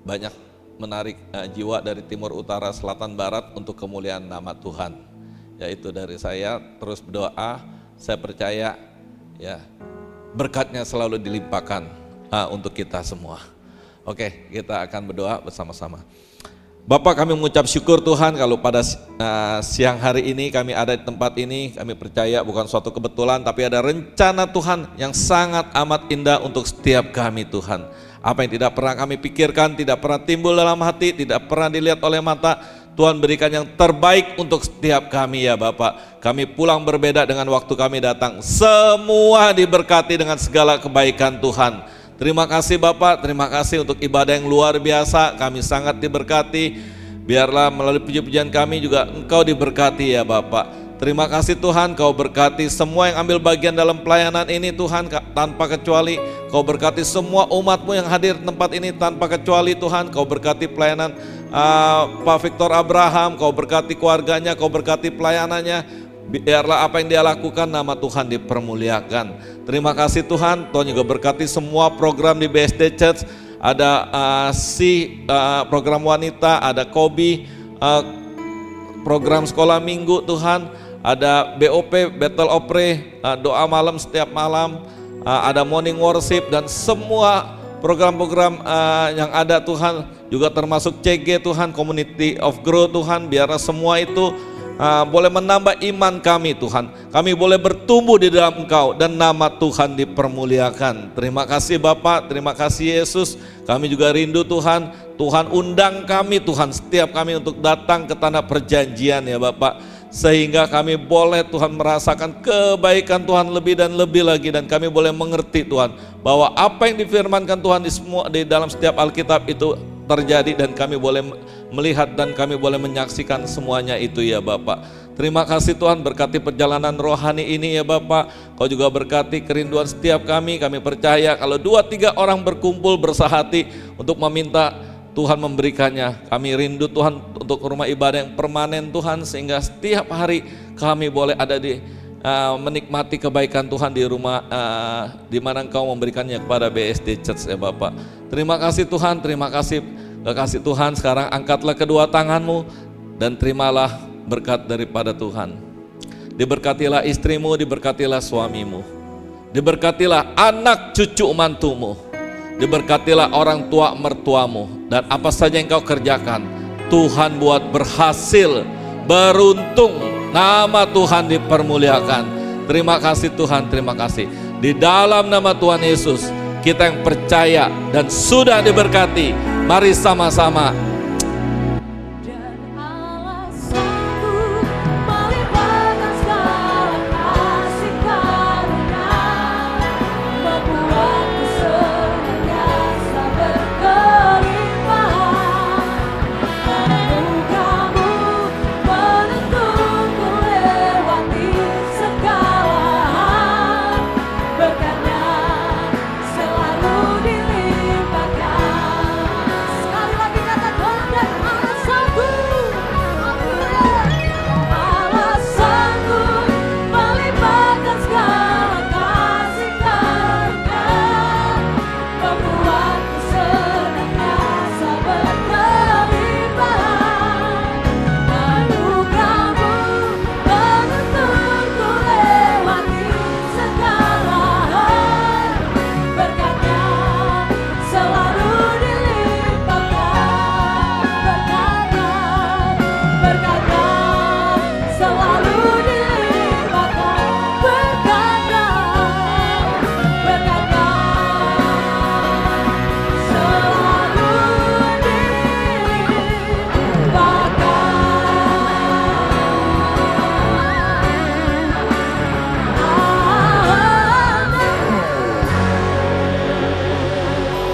banyak menarik jiwa dari timur, utara, selatan, barat untuk kemuliaan nama Tuhan. Yaitu dari saya, terus berdoa, saya percaya ya berkat-Nya selalu dilimpahkan untuk kita semua. Oke, kita akan berdoa bersama-sama. Bapak, kami mengucap syukur Tuhan kalau pada siang hari ini kami ada di tempat ini. Kami percaya bukan suatu kebetulan, tapi ada rencana Tuhan yang sangat amat indah untuk setiap kami Tuhan. Apa yang tidak pernah kami pikirkan, tidak pernah timbul dalam hati, tidak pernah dilihat oleh mata, Tuhan berikan yang terbaik untuk setiap kami ya Bapak. Kami pulang berbeda dengan waktu kami datang. Semua diberkati dengan segala kebaikan Tuhan. Terima kasih Bapak, terima kasih untuk ibadah yang luar biasa, kami sangat diberkati. Biarlah melalui puji-pujian kami juga Engkau diberkati ya Bapak. Terima kasih Tuhan, Kau berkati semua yang ambil bagian dalam pelayanan ini Tuhan, tanpa kecuali. Kau berkati semua umat-Mu yang hadir di tempat ini tanpa kecuali Tuhan. Kau berkati pelayanan Pak Victor Abraham, Kau berkati keluarganya, Kau berkati pelayanannya. Biarlah apa yang dia lakukan nama Tuhan dipermuliakan. Terima kasih Tuhan, Tuhan juga berkati semua program di BSD Church. Ada program wanita, ada Kobi, program sekolah minggu Tuhan. Ada BOP, Battle of Pray, doa malam setiap malam, ada morning worship dan semua program-program yang ada Tuhan. Juga termasuk CG Tuhan, Community of Growth Tuhan. Biarlah semua itu boleh menambah iman kami Tuhan. Kami boleh bertumbuh di dalam Engkau dan nama Tuhan dipermuliakan. Terima kasih Bapak, terima kasih Yesus. Kami juga rindu Tuhan. Tuhan undang kami Tuhan, setiap kami untuk datang ke tanah perjanjian ya Bapak. Sehingga kami boleh Tuhan merasakan kebaikan Tuhan lebih dan lebih lagi. Dan kami boleh mengerti Tuhan bahwa apa yang difirmankan Tuhan di dalam setiap Alkitab itu terjadi. Dan kami boleh melihat dan kami boleh menyaksikan semuanya itu ya Bapak. Terima kasih Tuhan, berkati perjalanan rohani ini ya Bapak. Kau juga berkati kerinduan setiap kami. Kami percaya kalau 2-3 orang berkumpul bersahati untuk meminta, Tuhan memberikannya. Kami rindu Tuhan untuk rumah ibadah yang permanen Tuhan, sehingga setiap hari kami boleh ada di menikmati kebaikan Tuhan di rumah di mana Engkau memberikannya kepada BSD Church ya Bapak. Terima kasih Tuhan, terima kasih kekasih Tuhan. Sekarang angkatlah kedua tanganmu dan terimalah berkat daripada Tuhan. Diberkatilah istrimu, diberkatilah suamimu, diberkatilah anak cucu mantumu, diberkatilah orang tua mertuamu, dan apa saja yang kau kerjakan Tuhan buat berhasil, beruntung, nama Tuhan dipermuliakan. Terima kasih Tuhan, terima kasih. Di dalam nama Tuhan Yesus kita yang percaya dan sudah diberkati, mari sama-sama selalu dilimpahkan. Sekali lagi katakan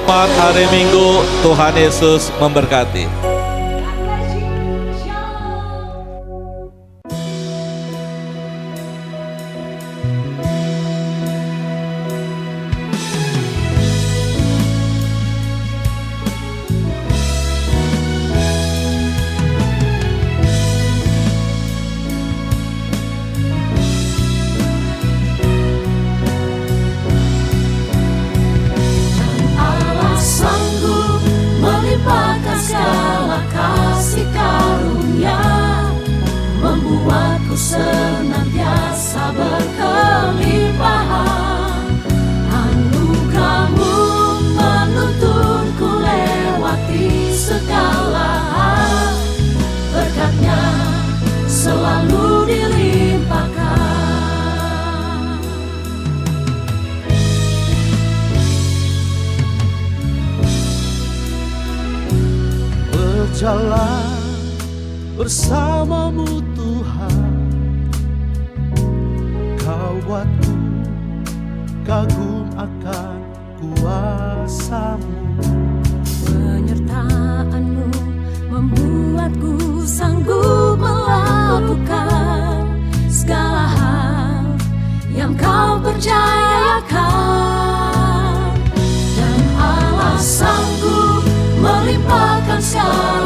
Selamat hari Minggu, Tuhan Yesus memberkati. God bless you. Shalom. Allah sanggup melimpahkan segala kasih karunia, membuatku senantiasa berkelimpahan. Anugerah-Mu menuntunku lewati segala hal, berkat-Nya selalu dilimpahkan. Berjalan bersamamu Tuhan, Kau buatku kagum akan kuasa-Mu. Penyertaan-Mu membuatku sanggup melakukan segala hal yang Kau percayakan. Dan Allah sanggup melimpahkan segala